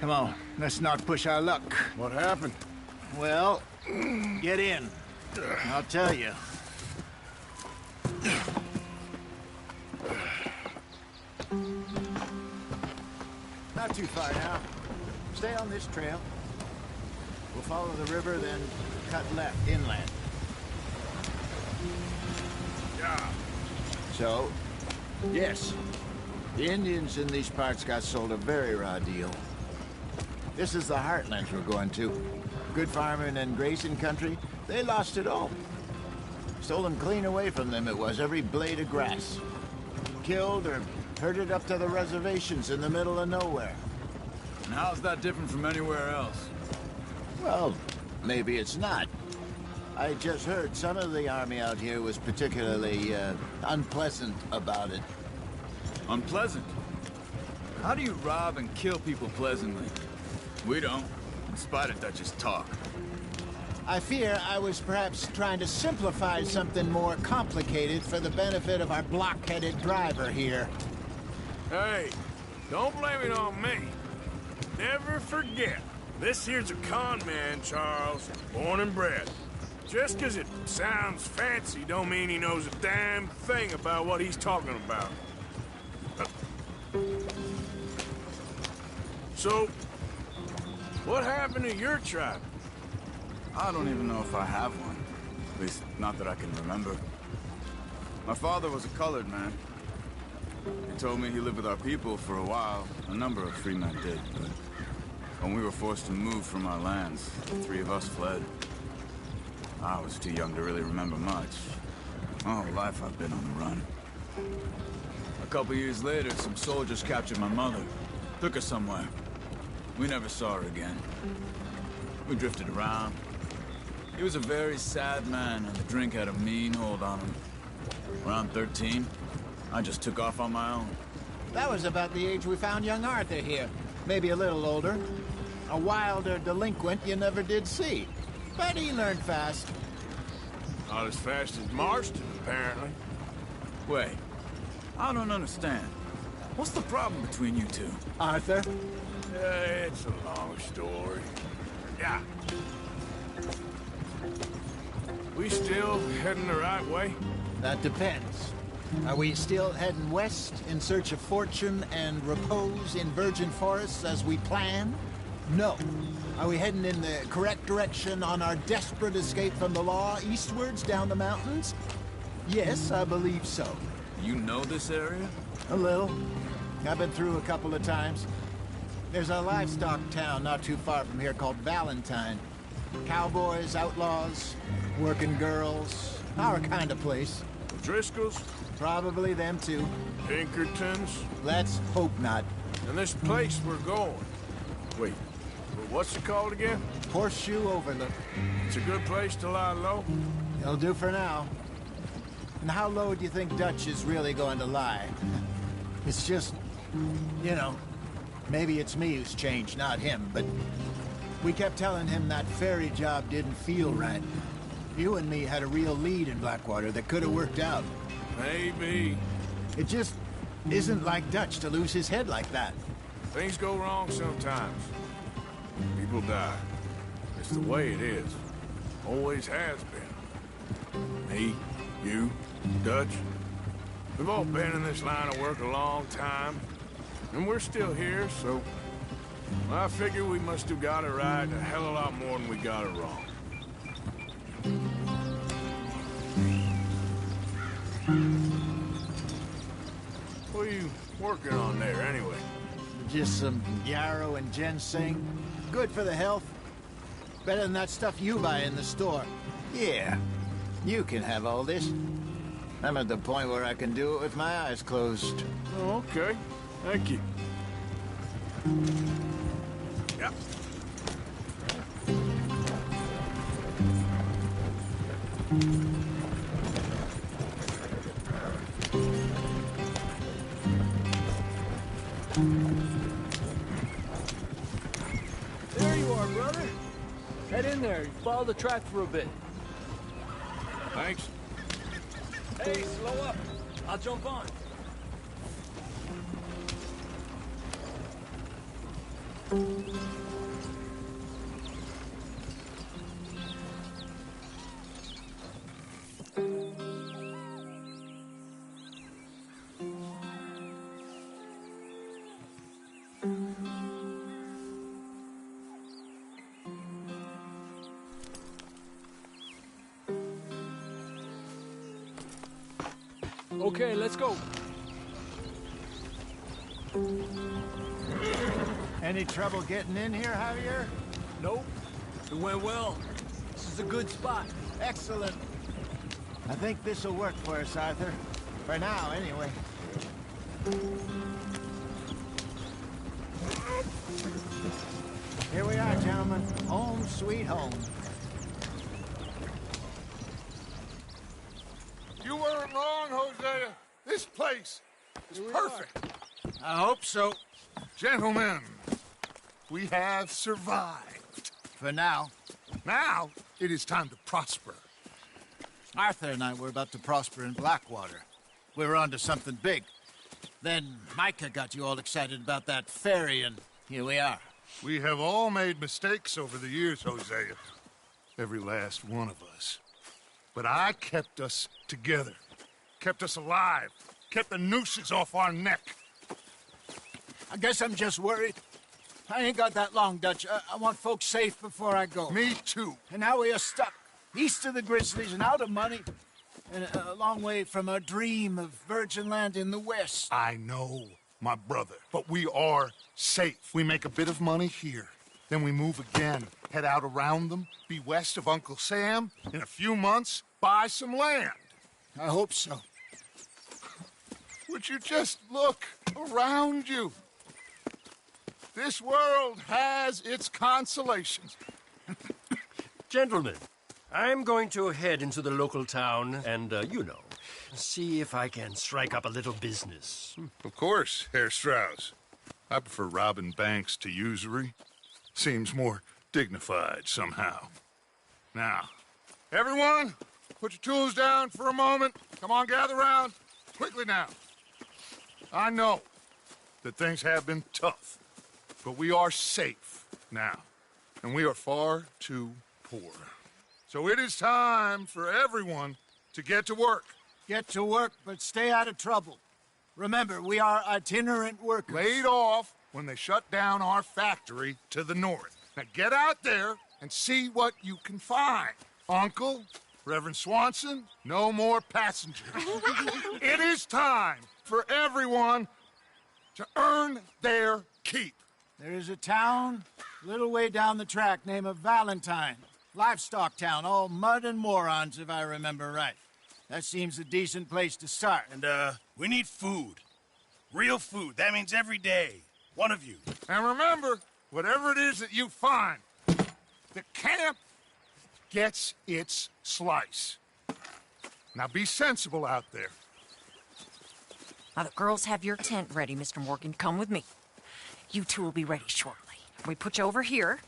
Come on, let's not push our luck. What happened? Well, get in. I'll tell you. Not too far now. Stay on this trail. We'll follow the river, then cut left inland. Yeah. So, yes, the Indians in these parts got sold a very raw deal. This is the heartland we're going to. Good farming and grazing country, they lost it all. Stolen clean away from them it was, every blade of grass. Killed or herded up to the reservations in the middle of nowhere. And how's that different from anywhere else? Well, maybe it's not. I just heard some of the army out here was particularly unpleasant about it. Unpleasant? How do you rob and kill people pleasantly? We don't, in spite of Dutch's talk. I fear I was perhaps trying to simplify something more complicated for the benefit of our block-headed driver here. Hey, don't blame it on me. Never forget, this here's a con man, Charles, born and bred. Just 'cause it sounds fancy don't mean he knows a damn thing about what he's talking about. So, what happened to your tribe? I don't even know if I have one. At least, not that I can remember. My father was a colored man. He told me he lived with our people for a while. A number of free men did, but when we were forced to move from our lands, the 3 of us fled. I was too young to really remember much. My whole life I've been on the run. A couple years later, some soldiers captured my mother. Took her somewhere. We never saw her again. We drifted around. He was a very sad man, and the drink had a mean hold on him. Around 13, I just took off on my own. That was about the age we found young Arthur here. Maybe a little older. A wilder delinquent you never did see. But he learned fast. Not as fast as Marston, apparently. Wait, I don't understand. What's the problem between you two? Arthur? It's a long story. Yeah. We still heading the right way? That depends. Are we still heading west in search of fortune and repose in virgin forests as we planned? No. Are we heading in the correct direction on our desperate escape from the law eastwards down the mountains? Yes, I believe so. You know this area? A little. I've been through a couple of times. There's a livestock town not too far from here called Valentine. Cowboys, outlaws, working girls, our kind of place. Driscolls? Probably them too. Pinkertons? Let's hope not. And this place we're going. Wait, what's it called again? Horseshoe Overlook. It's a good place to lie low? It'll do for now. And how low do you think Dutch is really going to lie? It's just, you know, maybe it's me who's changed, not him, but we kept telling him that ferry job didn't feel right. You and me had a real lead in Blackwater that could have worked out. Maybe. It just isn't like Dutch to lose his head like that. Things go wrong sometimes. People die. It's the way it is. Always has been. Me, you, Dutch. We've all been in this line of work a long time. And we're still here, so... I figure we must have got it right a hell of a lot more than we got it wrong. What are you working on there, anyway? Just some yarrow and ginseng. Good for the health. Better than that stuff you buy in the store. Yeah, you can have all this. I'm at the point where I can do it with my eyes closed. Oh, okay. Thank you. Yep. There you are, brother. Head in there. Follow the track for a bit. Thanks. Hey, slow up. I'll jump on. Okay, let's go. Any trouble getting in here, Javier? Nope. It went well. This is a good spot. Excellent. I think this'll work for us, Arthur. For now, anyway. Here we are, gentlemen. Home sweet home. place is perfect. I hope so. Gentlemen, we have survived. For now. Now, it is time to prosper. Arthur and I were about to prosper in Blackwater. We were onto something big. Then Micah got you all excited about that ferry, and here we are. We have all made mistakes over the years, Hosea. Every last one of us. But I kept us together. Kept us alive. Kept the nooses off our neck. I guess I'm just worried. I ain't got that long, Dutch. I want folks safe before I go. Me too. And now we are stuck, east of the Grizzlies and out of money, and a long way from our dream of virgin land in the west. I know, my brother, but we are safe. We make a bit of money here. Then we move again, head out around them, be west of Uncle Sam. In a few months, buy some land. I hope so. Would you just look around you? This world has its consolations. Gentlemen, I'm going to head into the local town and, see if I can strike up a little business. Of course, Herr Strauss. I prefer robbing banks to usury. Seems more dignified somehow. Now, everyone, put your tools down for a moment. Come on, gather round. Quickly now. I know that things have been tough, but we are safe now, and we are far too poor. So it is time for everyone to get to work. Get to work, but stay out of trouble. Remember, we are itinerant workers. Laid off when they shut down our factory to the north. Now get out there and see what you can find. Uncle, Reverend Swanson, no more passengers. It is time for everyone to earn their keep. There is a town a little way down the track named Valentine. Livestock town, all mud and morons, if I remember right. That seems a decent place to start. And, we need food. Real food. That means every day. One of you. And remember, whatever it is that you find, the camp gets its slice. Now be sensible out there. Now, the girls have your tent ready, Mr. Morgan. Come with me. You two will be ready shortly. We put you over here.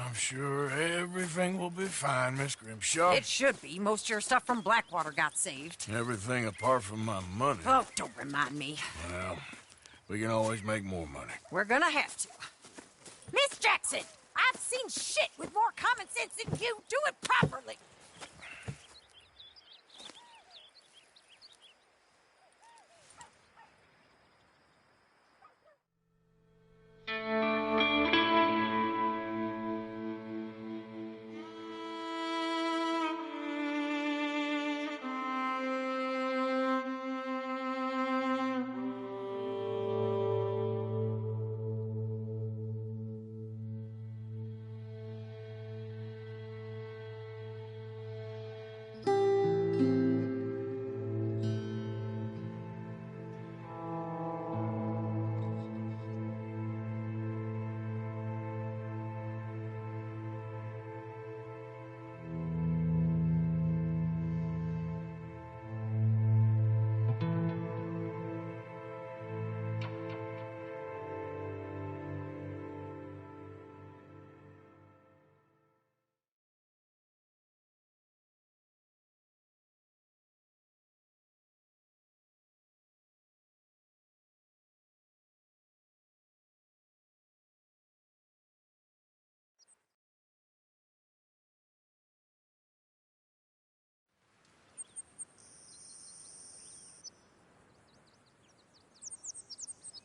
I'm sure everything will be fine, Miss Grimshaw. It should be. Most of your stuff from Blackwater got saved. Everything apart from my money. Oh, don't remind me. Well, we can always make more money. We're gonna have to. Miss Jackson, I've seen shit with more common sense than you. Do it properly.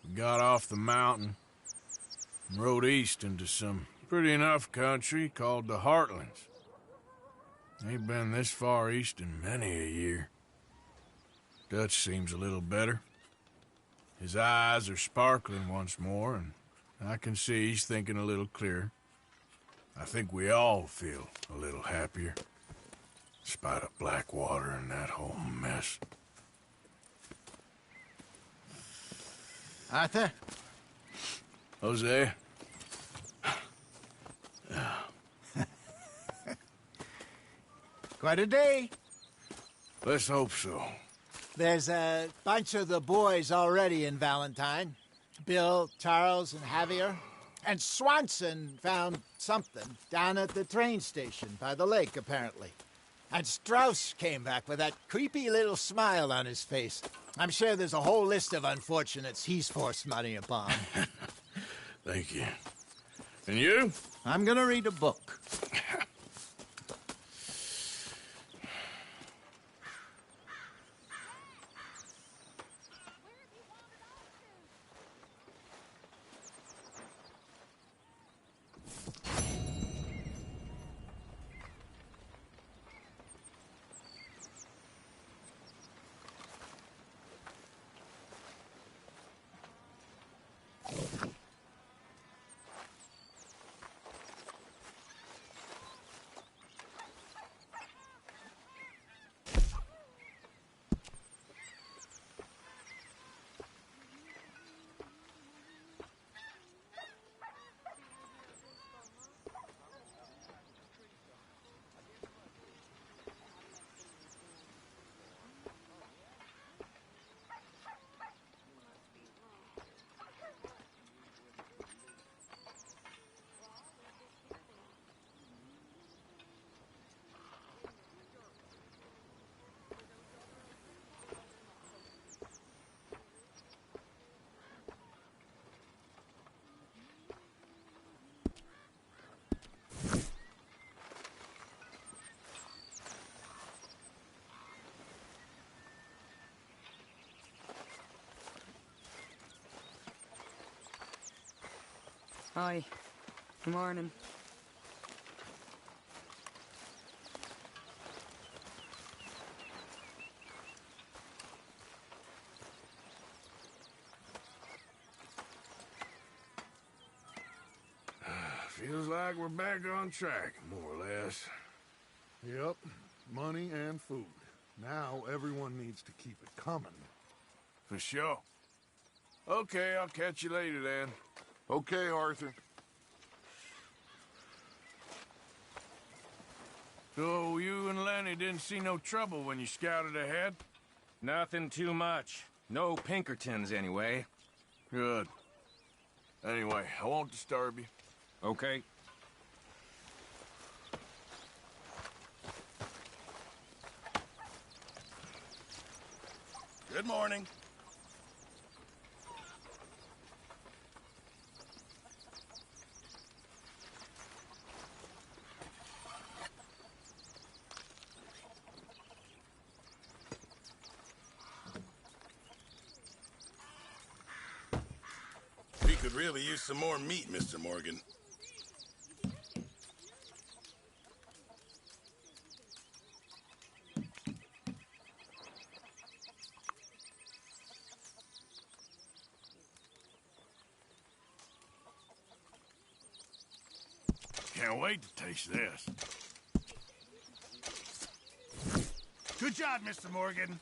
We got off the mountain and rode east into some pretty enough country called the Heartlands. Ain't been this far east in many a year. Dutch seems a little better. His eyes are sparkling once more, and I can see he's thinking a little clearer. I think we all feel a little happier, in spite of Blackwater and that whole mess. Arthur? Jose? Quite a day. Let's hope so. There's a bunch of the boys already in Valentine. Bill, Charles, and Javier. And Swanson found something down at the train station by the lake, apparently. And Strauss came back with that creepy little smile on his face. I'm sure there's a whole list of unfortunates he's forced money upon. Thank you. And you? I'm gonna read a book. Hi. Good morning. Feels like we're back on track, more or less. Yep, money and food. Now everyone needs to keep it coming. For sure. Okay, I'll catch you later then. Okay, Arthur. So you and Lenny didn't see no trouble when you scouted ahead? Nothing too much. No Pinkertons, anyway. Good. Anyway, I won't disturb you. Okay. Good morning. We could really use some more meat, Mr. Morgan. Can't wait to taste this. Good job, Mr. Morgan.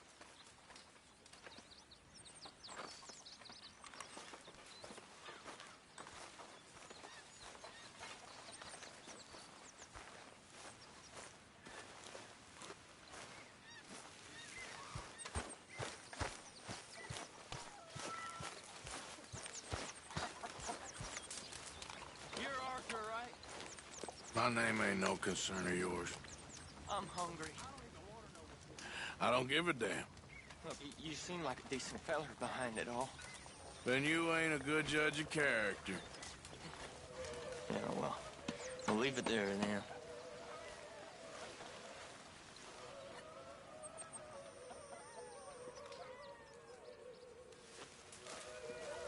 My name ain't no concern of yours. I'm hungry. I don't give a damn. Look, you seem like a decent feller behind it all. Then you ain't a good judge of character. Yeah, well, we'll leave it there then.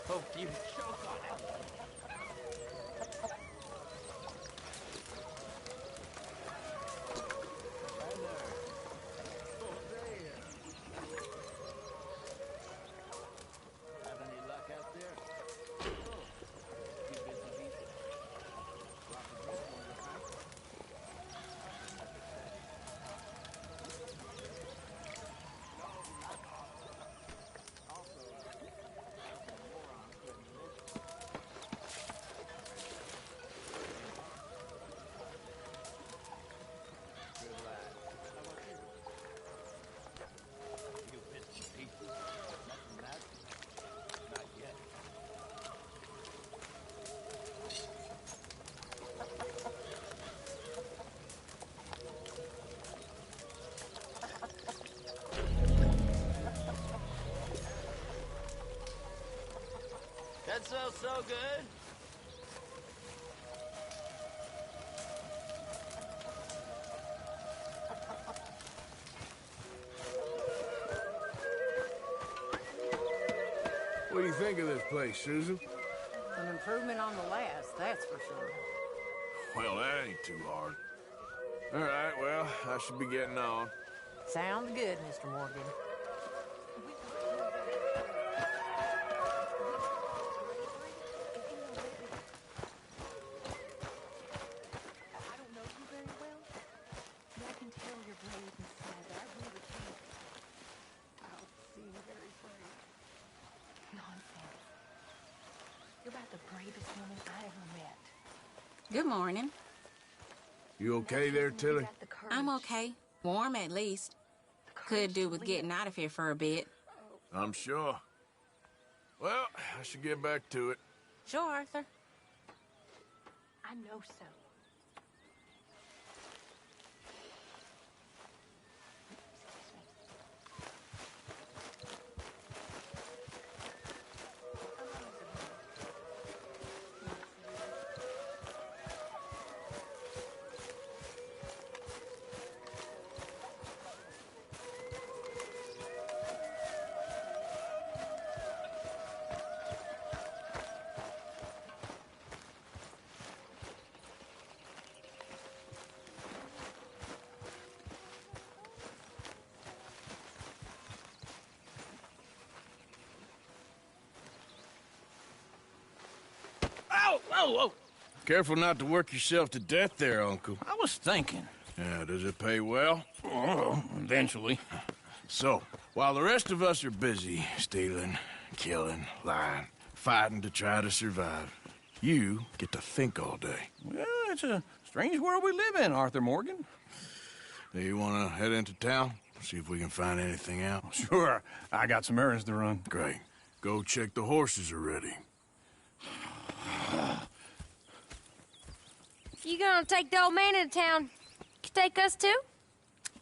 Hope you choke on it. so good. What do you think of this place, Susan? An improvement on the last, that's for sure. Well, that ain't too hard. All right, well, I should be getting on. Sounds good, Mr. Morgan. I don't know you very well, but I can tell you're brave and sad. I agree with you. I don't seem very brave. Nonsense. You're about the bravest woman I ever met. Good morning. You okay there, Tilly? I'm okay. Warm, at least. Could do with getting out of here for a bit. I'm sure. Well, I should get back to it. Sure, Arthur. I know so. Whoa! Careful not to work yourself to death there, Uncle. I was thinking. Yeah, does it pay well? Oh, eventually. So, while the rest of us are busy stealing, killing, lying, fighting to try to survive, you get to think all day. Well, it's a strange world we live in, Arthur Morgan. Do you want to head into town? See if we can find anything out? Sure. I got some errands to run. Great. Go check the horses are ready. If you gonna take the old man into town, you take us too?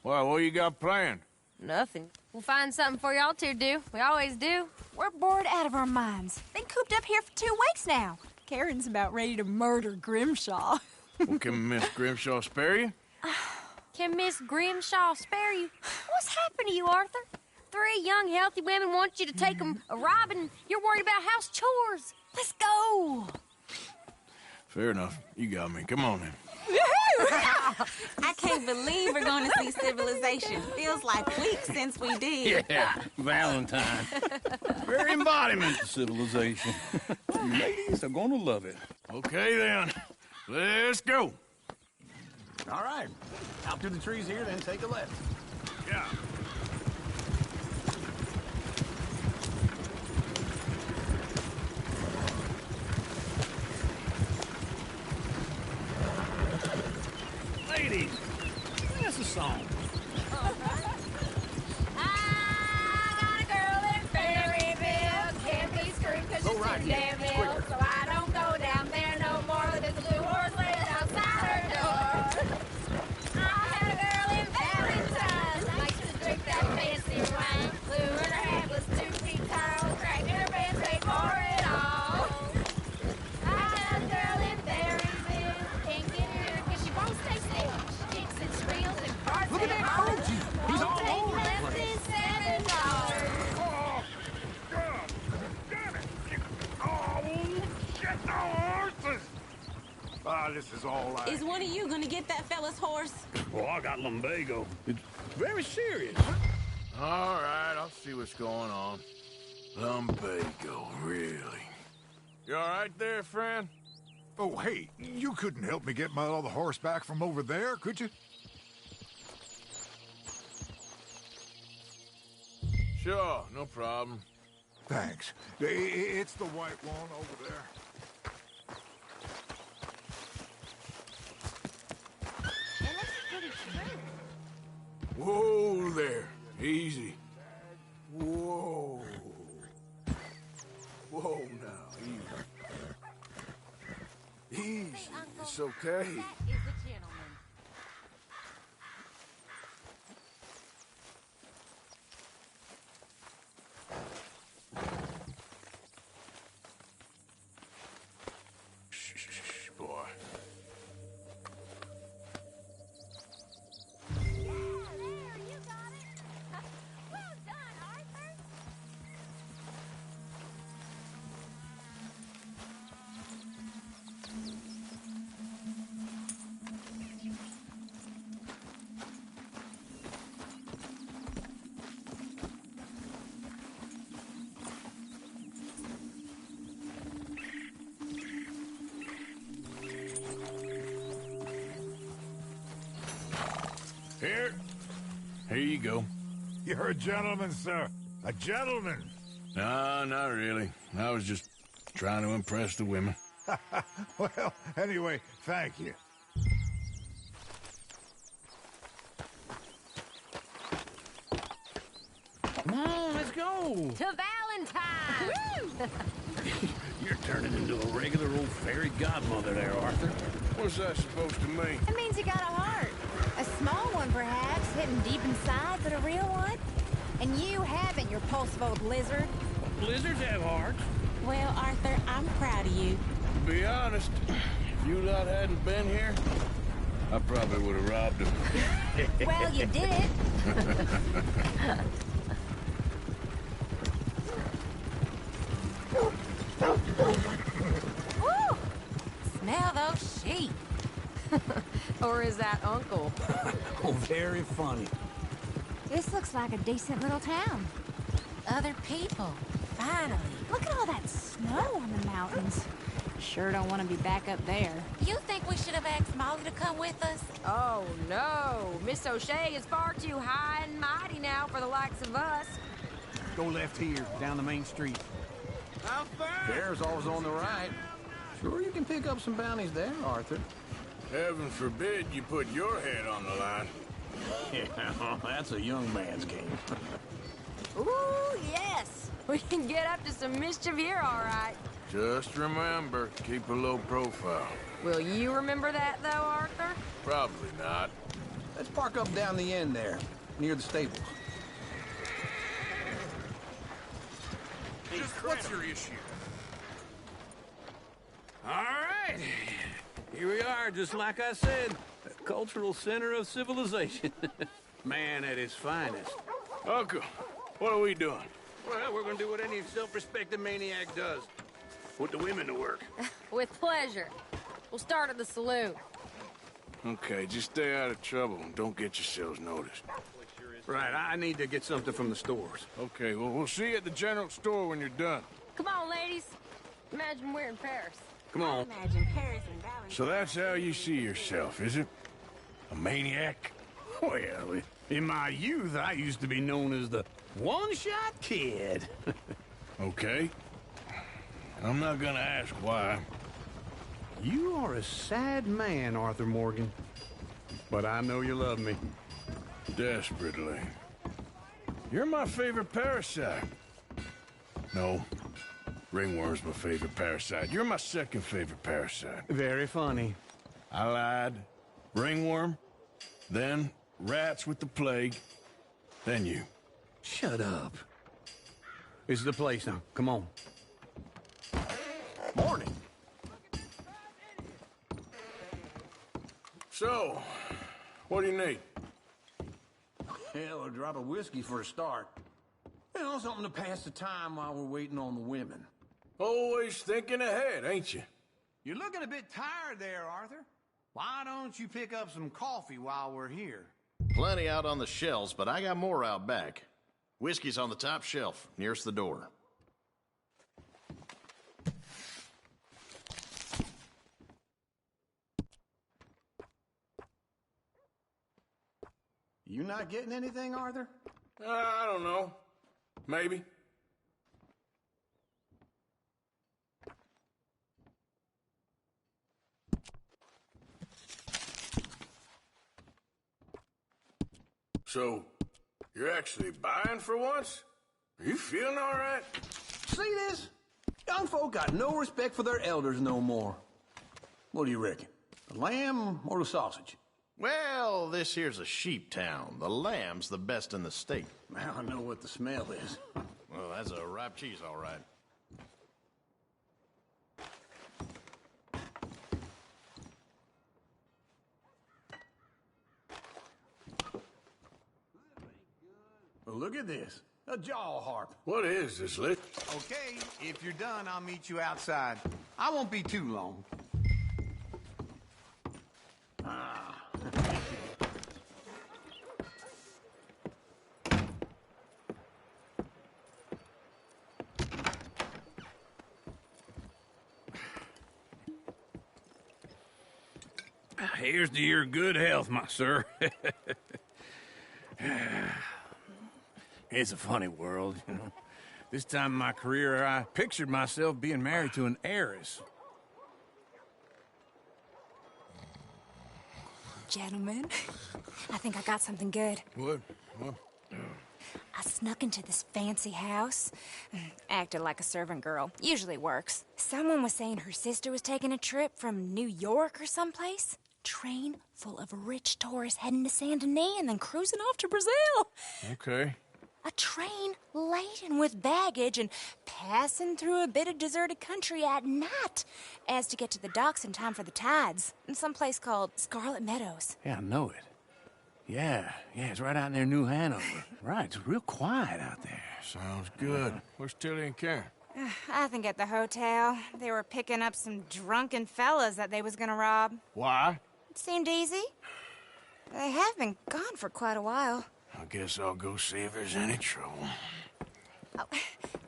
Well, what you got planned? Nothing. We'll find something for y'all two to do. We always do. We're bored out of our minds. Been cooped up here for 2 weeks now. Karen's about ready to murder Grimshaw. Well, can Miss Grimshaw spare you? Can Miss Grimshaw spare you? What's happened to you, Arthur? 3 young, healthy women want you to take them a robbing. You're worried about house chores. Let's go. Fair enough. You got me. Come on, then. I can't believe we're going to see civilization. Feels like weeks since we did. Yeah, Valentine. Very embodiment of civilization. You ladies are going to love it. Okay, then. Let's go. All right. Out through the trees here, then take a left. Yeah. Ladies, sing us a song. I got a girl in Berryville. Can't be screwed because she's too damn ill. So I don't go down there no more. There's a blue horse laying outside her door. I had a girl in Valentine. Likes to drink that fancy wine. Blue in her head was 2 feet tall. Cracked in her pants, paid for it all. I had a girl in Berryville. Can't get her because she won't stay still. She kicks and squeals and farts. Look at that Koji. He's all over the place. $7. Oh, God damn it! Oh, shit, the horses! Ah, this is all I... Is one of you going to get that fella's horse? Well, I got lumbago. It's very serious. All right, I'll see what's going on. Lumbago, really? You all right there, friend? Oh, hey, you couldn't help me get my other horse back from over there, could you? Sure, no problem. Thanks. It's the white one over there. It looks pretty true. Whoa there. Easy. Whoa. Whoa now, easy. Easy. It's okay. That is the gentleman. Here you go. You're a gentleman, sir. A gentleman. No, not really. I was just trying to impress the women. Well, anyway, thank you. Come on, let's go. To Valentine! You're turning into a regular old fairy godmother there, Arthur. What's that supposed to mean? It means you got a heart. A small one, perhaps, hidden deep inside, but a real one. And you haven't, you repulsive old lizard. Blizzards have hearts. Well, Arthur, I'm proud of you. To be honest, if you lot hadn't been here, I probably would have robbed him. Well, you did it. Woo! Smell those sheep. Or is that Uncle? Oh, very funny. This looks like a decent little town. Other people. Finally. Look at all that snow on the mountains. Sure don't want to be back up there. You think we should have asked Molly to come with us? Oh, no. Miss O'Shea is far too high and mighty now for the likes of us. Go left here, down the main street. How fast? Bear's always on the right. Sure, you can pick up some bounties there, Arthur. Heaven forbid you put your head on the line. Yeah, that's a young man's game. Ooh, yes. We can get up to some mischief here, all right. Just remember, keep a low profile. Will you remember that, though, Arthur? Probably not. Let's park up down the end there, near the stables. Just what's your issue? All right. Here we are, just like I said. A cultural center of civilization. Man at his finest. Uncle, what are we doing? Well, we're gonna do what any self-respecting maniac does. Put the women to work. With pleasure. We'll start at the saloon. Okay, just stay out of trouble and don't get yourselves noticed. Right, I need to get something from the stores. Okay, well, we'll see you at the general store when you're done. Come on, ladies. Imagine we're in Paris. Come on. Imagine Paris and Valentine. So that's how you see yourself, is it? A maniac? Well, in my youth, I used to be known as the one-shot kid. Okay. I'm not gonna ask why. You are a sad man, Arthur Morgan. But I know you love me. Desperately. You're my favorite parasite. No. Ringworm's my favorite parasite. You're my second favorite parasite. Very funny. I lied. Ringworm, then rats with the plague, then you. Shut up. This is the place now. Come on. Morning. So, what do you need? Hell, a drop of whiskey for a start. You know, something to pass the time while we're waiting on the women. Always thinking ahead, ain't you? You're looking a bit tired there, Arthur. Why don't you pick up some coffee while we're here? Plenty out on the shelves, but I got more out back. Whiskey's on the top shelf, nearest the door. You not getting anything, Arthur? I don't know. Maybe. So, you're actually buying for once? Are you feeling all right? See this? Young folk got no respect for their elders no more. What do you reckon? The lamb or the sausage? Well, this here's a sheep town. The lamb's the best in the state. Now I know what the smell is. Well, that's a ripe cheese, all right. Well, look at this. A jaw harp. What is this, Lit? Okay, if you're done, I'll meet you outside. I won't be too long. Ah. Here's to your good health, my sir. It's a funny world, you know. This time in my career, I pictured myself being married to an heiress. Gentlemen, I think I got something good. What? I snuck into this fancy house. Acted like a servant girl. Usually works. Someone was saying her sister was taking a trip from New York or someplace. Train full of rich tourists heading to Saint Denis and then cruising off to Brazil. Okay. A train laden with baggage and passing through a bit of deserted country at night as to get to the docks in time for the tides in some place called Scarlet Meadows. Yeah, I know it. Yeah, it's right out near New Hanover. Right, it's real quiet out there. Sounds good. Where's Tilly and Karen? I think at the hotel. They were picking up some drunken fellas that they was gonna rob. Why? It seemed easy. They have been gone for quite a while. I guess I'll go see if there's any trouble. Oh,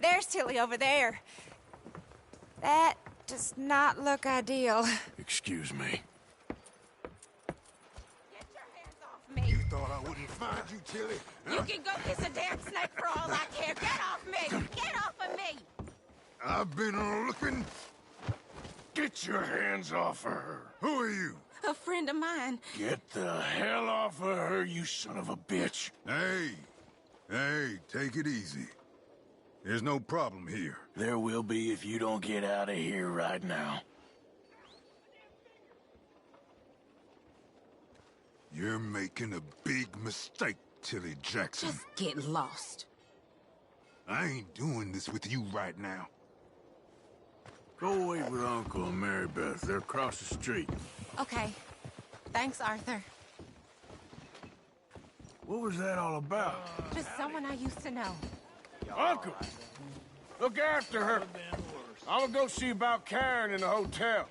there's Tilly over there. That does not look ideal. Excuse me. You thought I wouldn't find you, Tilly? You can go kiss a damn snake for all I care. Get off me! Get off of me! I've been looking. Get your hands off of her. Who are you? A friend of mine. Get the hell off of her, you son of a bitch. Hey, take it easy. There's no problem here. There will be if you don't get out of here right now. You're making a big mistake, Tilly Jackson. Just get lost. I ain't doing this with you right now. Go wait with Uncle and Mary Beth. They're across the street. Okay. Thanks, Arthur. What was that all about? Just someone I used to know. Uncle! Look after her. I'm gonna go see about Karen in the hotel.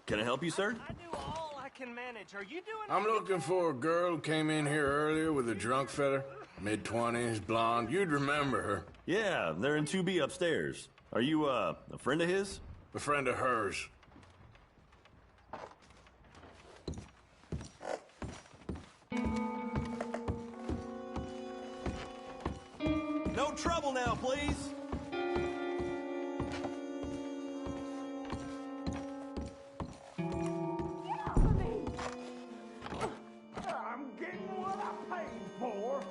Can I help you, sir? I do all I can manage. Are you doing? I'm looking for a girl who came in here earlier with a drunk fella. Mid-20s, blonde. You'd remember her. Yeah, they're in 2B upstairs. Are you, a friend of his? A friend of hers. No trouble now, please. I'm getting what I paid for.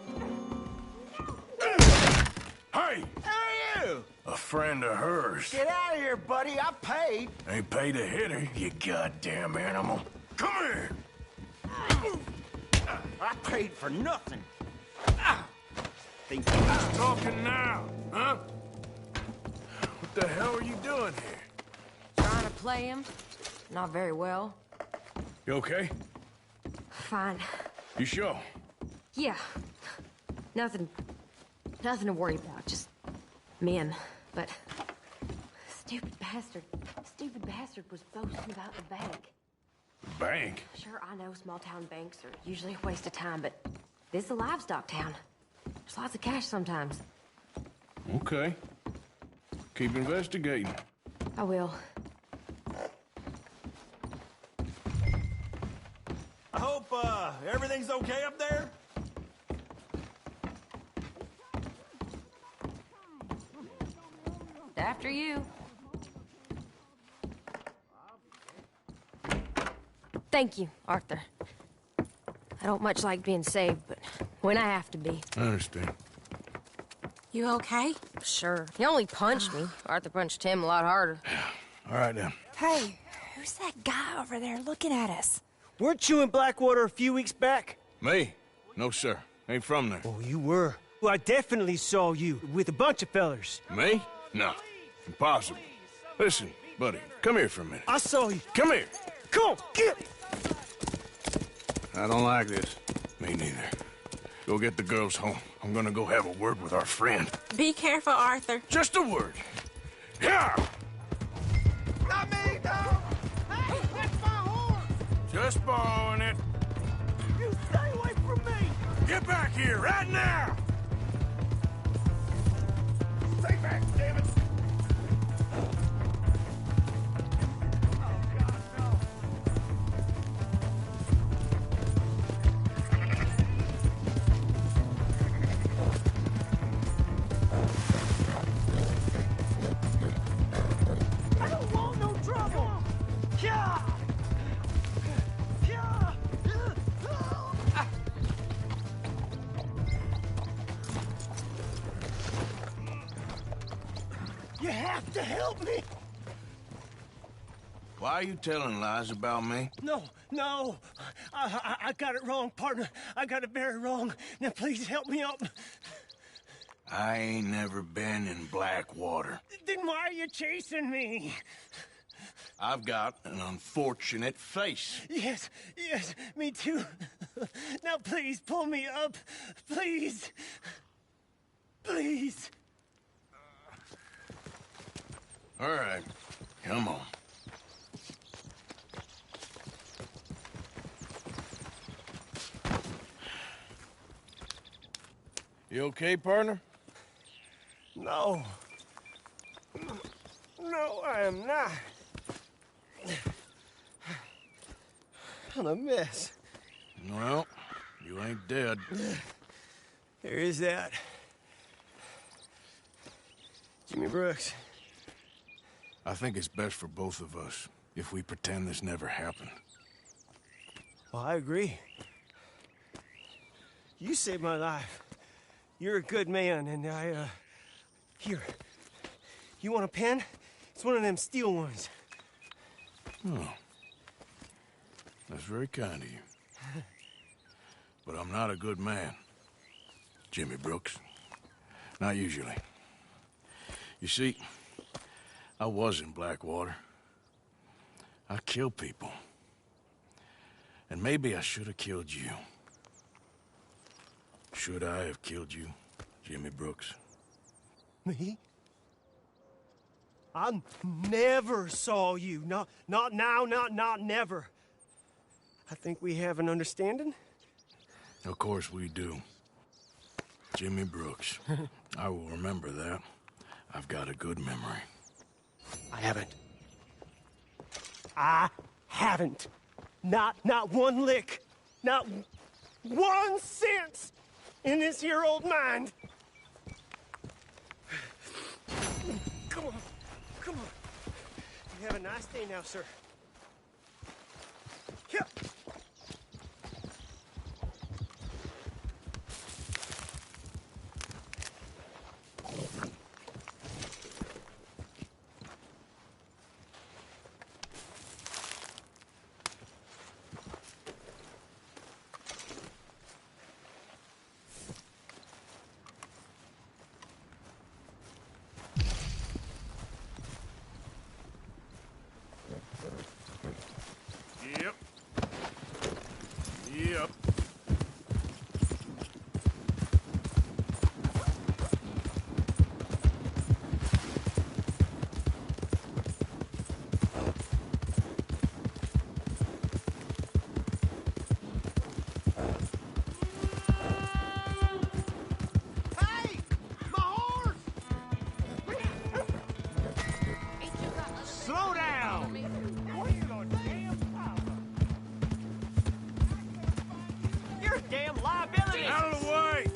Hey! Who are you? A friend of hers. Get out of here, buddy. I paid. Ain't paid to hit her, you goddamn animal. Come here! I paid for nothing. Think you're talking now, huh? What the hell are you doing here? Trying to play him. Not very well. You okay? Fine. You sure? Yeah. Nothing to worry about. Just men. But stupid bastard was boasting about the bank. Bank? Sure, I know small town banks are usually a waste of time, but this is a livestock town. There's lots of cash sometimes. Okay. Keep investigating. I will. I hope, everything's okay up there? After you. Thank you, Arthur. I don't much like being saved, but when I have to be. I understand. You okay? Sure. He only punched me. Arthur punched him a lot harder. All right, then. Hey, who's that guy over there looking at us? Weren't you in Blackwater a few weeks back? Me? No, sir. Ain't from there. Oh, you were. Well, I definitely saw you with a bunch of fellers. Me? No. Impossible. Listen, buddy, come here for a minute. I saw you. Come here. Come on, get! I don't like this. Me neither. Go get the girls home. I'm gonna go have a word with our friend. Be careful, Arthur. Just a word. Yeah! Not me, dog! Hey, that's my horse! Just borrowing it. You stay away from me! Get back here, right now! Stay back! You have to help me. Why are you telling lies about me? No. I got it wrong, partner. I got it very wrong. Now, please help me up. I ain't never been in Blackwater. Then why are you chasing me? I've got an unfortunate face. Yes, me too. Now, please, pull me up. Please. Please. All right, come on. You okay, partner? No. No, I am not. I'm a mess. Well, you ain't dead. There is that. Jimmy Brooks. I think it's best for both of us if we pretend this never happened. Well, I agree. You saved my life. You're a good man, and here. You want a pen? It's one of them steel ones. Oh. That's very kind of you. But I'm not a good man, Jimmy Brooks. Not usually. You see, I was in Blackwater. I killed people. And maybe I should have killed you. Should I have killed you, Jimmy Brooks? Me? I never saw you. Not now, not never. I think we have an understanding. Of course we do. Jimmy Brooks. I will remember that. I've got a good memory. I haven't. Not one lick. Not 1 cent in this here old mind. Come on. You have a nice day now, sir. Here. Yep. Hey! My horse! Slow down! You're a damn liability! Out of the way!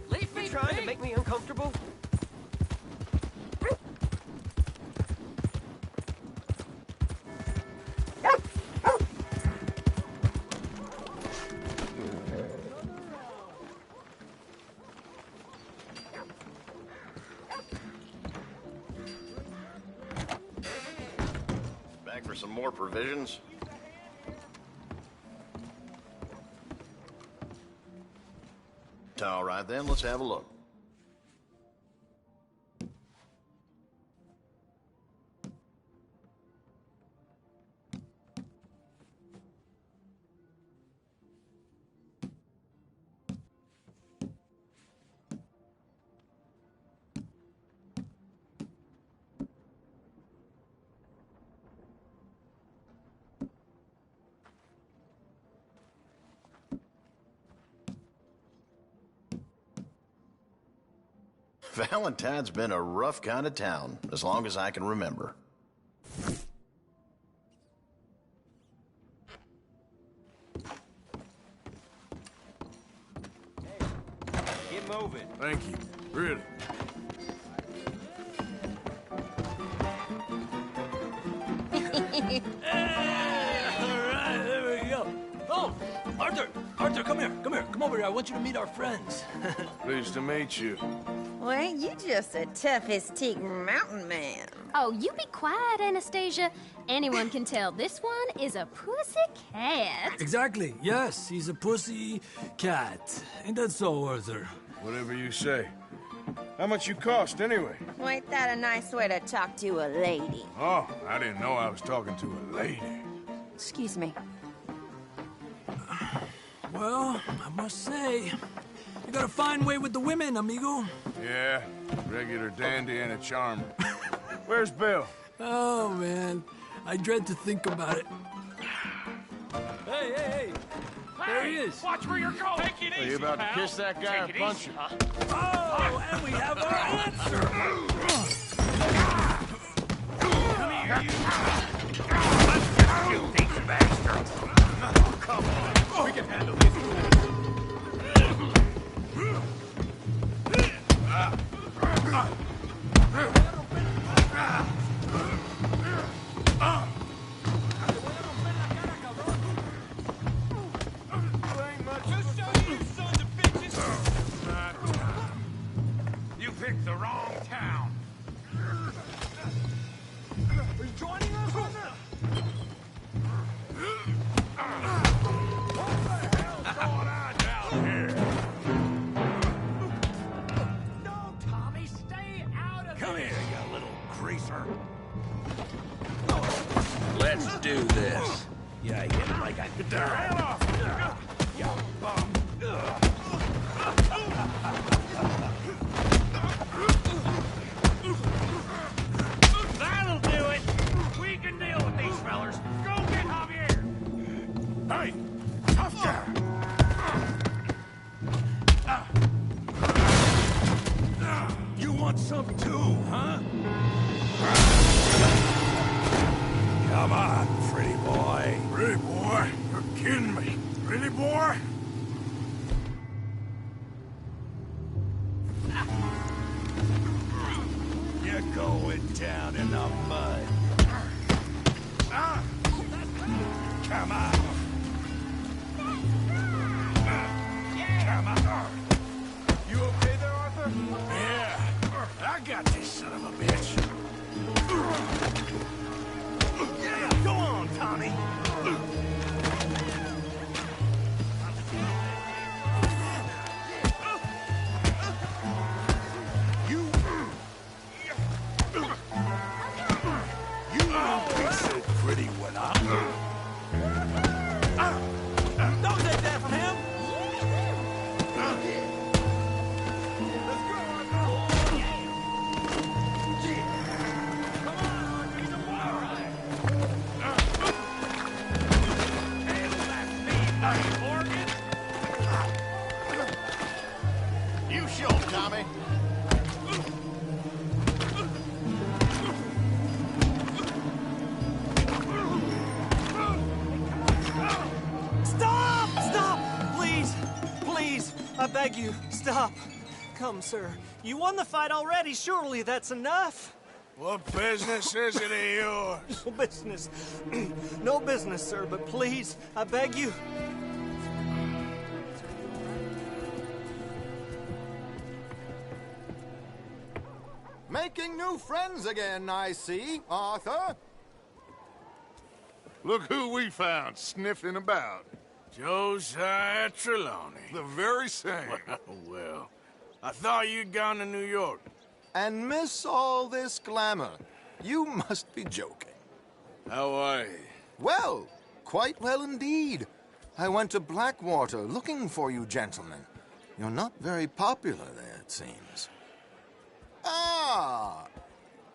Leave me trying to make me uncomfortable? Back for some more provisions? All right, then, let's have a look. Valentine's been a rough kind of town, as long as I can remember. Get moving. Thank you. Really. All right, there we go. Oh, Arthur, come here. Come over here. I want you to meet our friends. Pleased to meet you. Well, ain't you just a toughest-teak mountain man? Oh, you be quiet, Anastasia. Anyone can tell this one is a pussy cat. Exactly. Yes, he's a pussy cat. Ain't that so, Arthur? Whatever you say. How much you cost, anyway? Well, ain't that a nice way to talk to a lady? Oh, I didn't know I was talking to a lady. Excuse me. Well, I must say, you got a fine way with the women, amigo. Yeah, regular dandy and a charmer. Where's Bill? Oh, man. I dread to think about it. Hey! There he is. Watch where you're going. Take it easy, Are you about pal. to kiss that guy or Take it punch easy, him? huh? Oh, and we have our answer. Come here, you. Let's shoot these bastards. Oh, come on. We can handle this. You picked the wrong town. Are you joining us, Arthur? What the hell's going on down here? No, Tommy, stay out of Come here, you little greaser. Let's do this. Yeah, I hit like I did. The hell off! You bum! That'll do it! We can deal with these fellers. Go get Javier! Hey! Tough guy! You want some too, huh? Come on, pretty boy. Pretty boy? You're kidding me. Pretty boy? You're going down in the mud. Come on. Come on. You okay there, Arthur? Yeah. I got this son of a bitch. Yeah, go on, Tommy. You won't be so pretty when I'm... Don't take that from him! You show him, Tommy. Stop! Stop! Please! Please! I beg you, stop. Come, sir. You won the fight already. Surely that's enough. What business is it of yours? No business. No business, sir, but please, I beg you. Making new friends again, I see, Arthur. Look who we found sniffing about. Josiah Trelawney. The very same. Well, I thought you'd gone to New York. And miss all this glamour. You must be joking. How are you? Well, quite well indeed. I went to Blackwater looking for you gentlemen. You're not very popular there, it seems. Ah,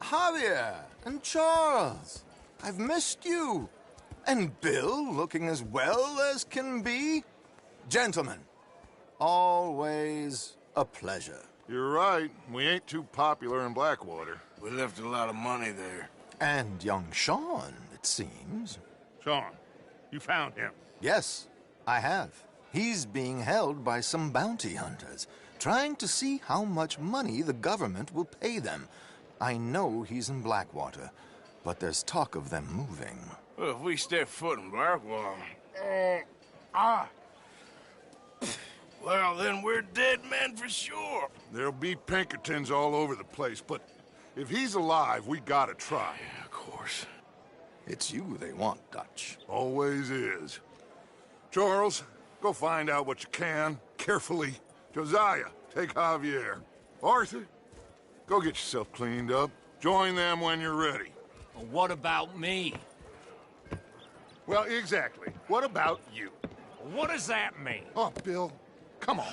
Javier and Charles. I've missed you. And Bill looking as well as can be. Gentlemen, always a pleasure. You're right. We ain't too popular in Blackwater. We left a lot of money there. And young Sean, it seems. Sean, you found him? Yes, I have. He's being held by some bounty hunters, trying to see how much money the government will pay them. I know he's in Blackwater, but there's talk of them moving. Well, if we step foot in Blackwater... Well, then we're dead men for sure. There'll be Pinkertons all over the place, but if he's alive, we gotta try. Yeah, of course. It's you they want, Dutch. Always is. Charles, go find out what you can, carefully. Josiah, take Javier. Arthur, go get yourself cleaned up. Join them when you're ready. Well, what about me? Well, exactly. What about you? What does that mean? Oh, Bill, come on.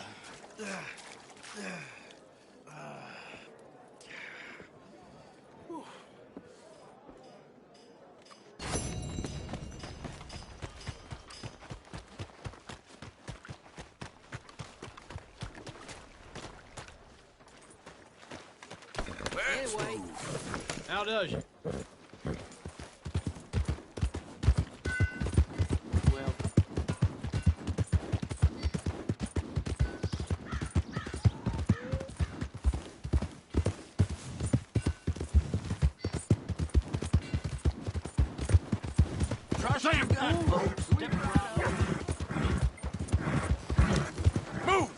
Anyway, how does you? Well, trust me, Move!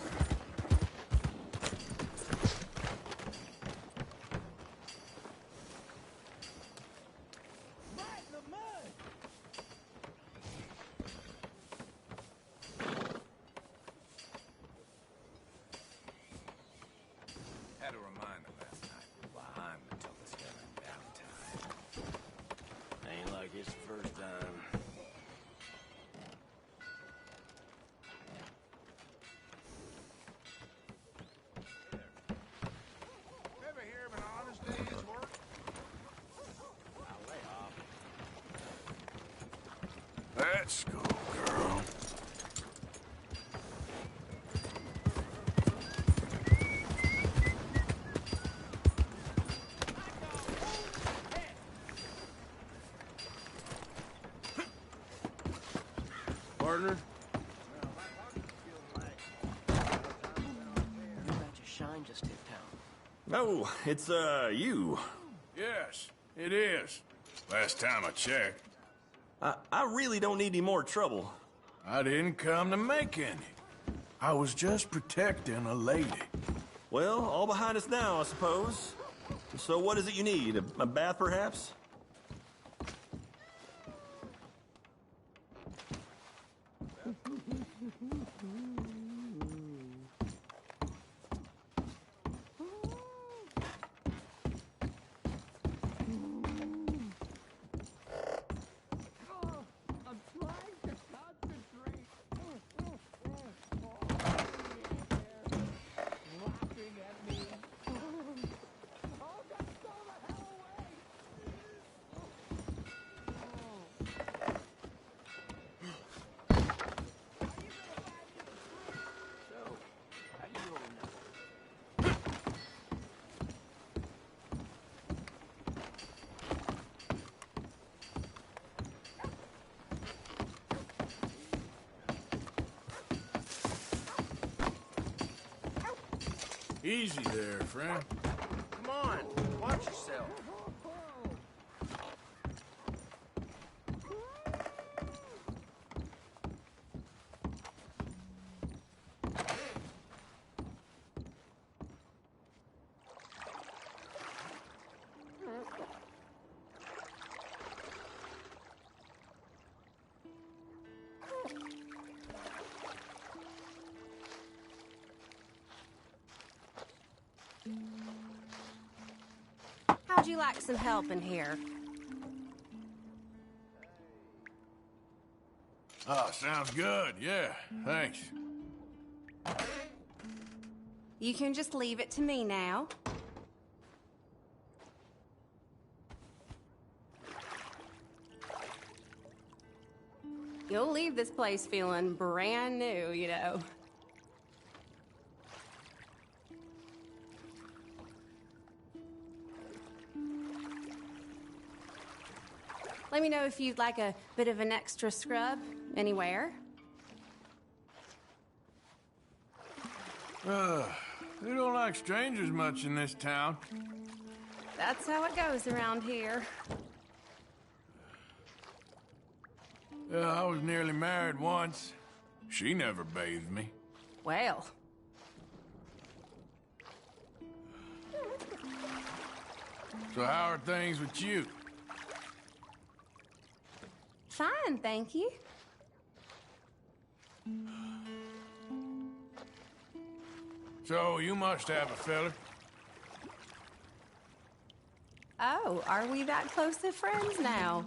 Had a reminder last night. Behind me told us together Valentine. Ain't like it's the first time. Ever hear of an honest day's work? Let's go, girl. partner. You about your shine just hit town. Oh, it's, you. Yes, it is. Last time I checked. I really don't need any more trouble. I didn't come to make any. I was just protecting a lady. Well, all behind us now, I suppose. So what is it you need? A bath, perhaps? Easy there, friend. Come on, watch yourself. How'd you like some help in here? Ah, sounds good, yeah. Thanks. You can just leave it to me now. You'll leave this place feeling brand new, you know. Let me know if you'd like a bit of an extra scrub anywhere. We don't like strangers much in this town. That's how it goes around here. I was nearly married once. She never bathed me. Well. So how are things with you? Fine, thank you. So you must have a fella. Oh, are we that close to friends now?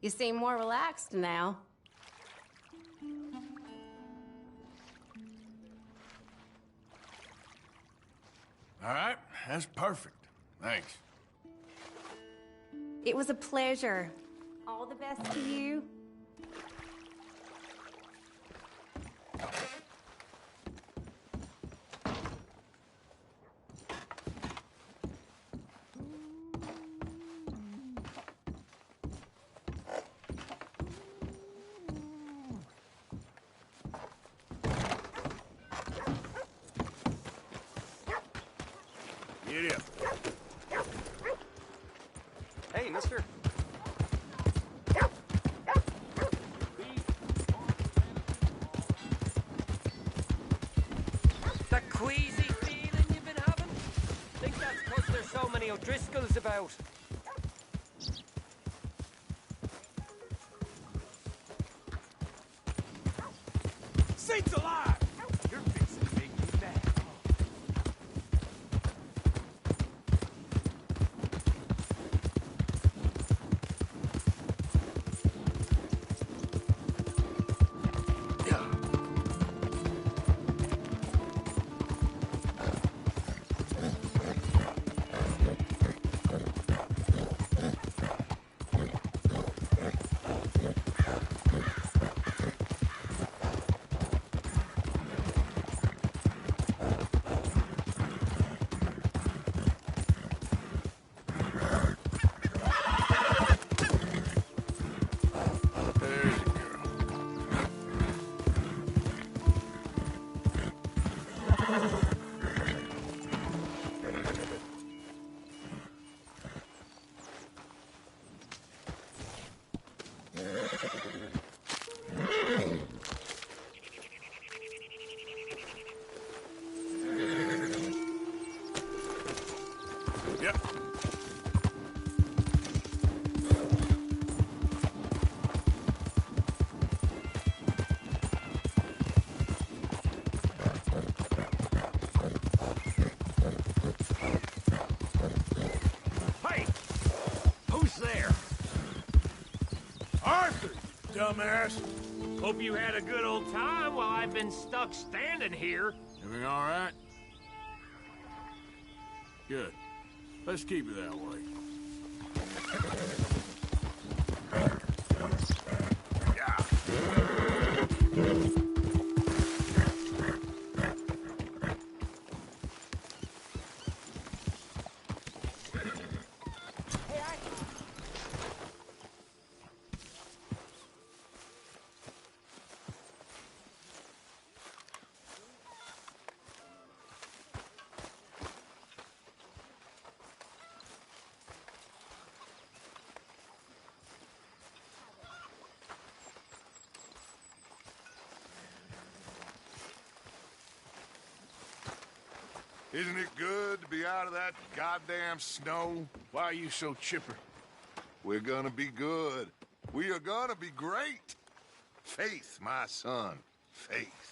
You seem more relaxed now. All right, that's perfect. Thanks. It was a pleasure. All the best to you. Get up. Hey, mister. That queasy feeling you've been having? Think that's because there's so many O'Driscolls about. Saints alive! You're fixing to make me mad. Yep. Hey! Who's there? Arthur, you dumbass. Hope you had a good old time while I've been stuck standing here. Everything all right? Good. Let's keep it that way. Isn't it good to be out of that goddamn snow? Why are you so chipper? We're gonna be good. We are gonna be great. Faith, my son. Faith.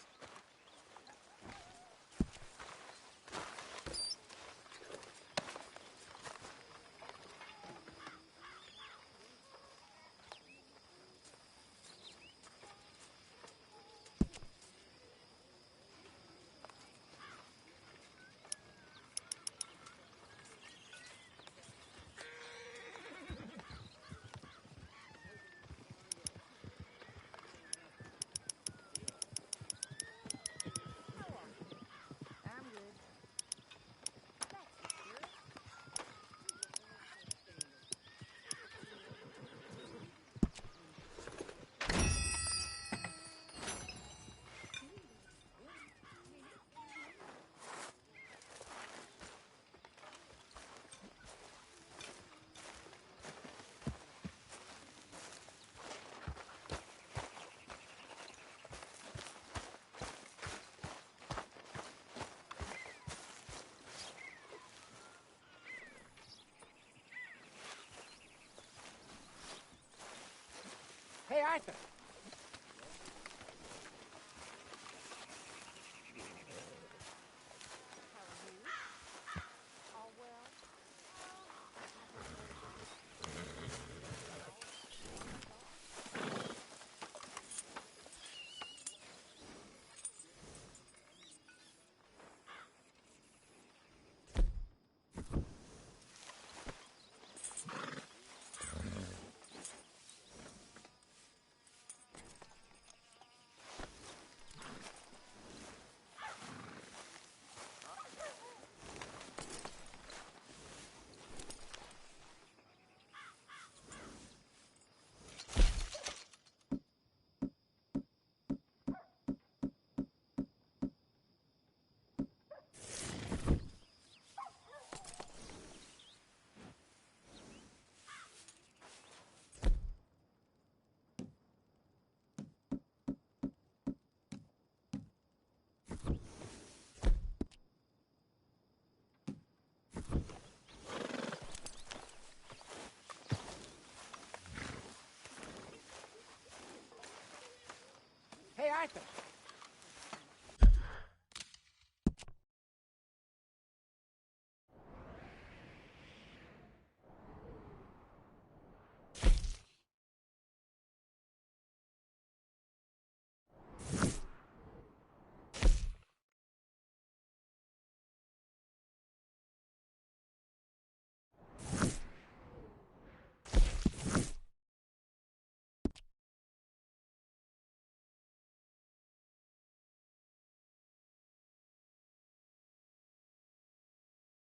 Arthur!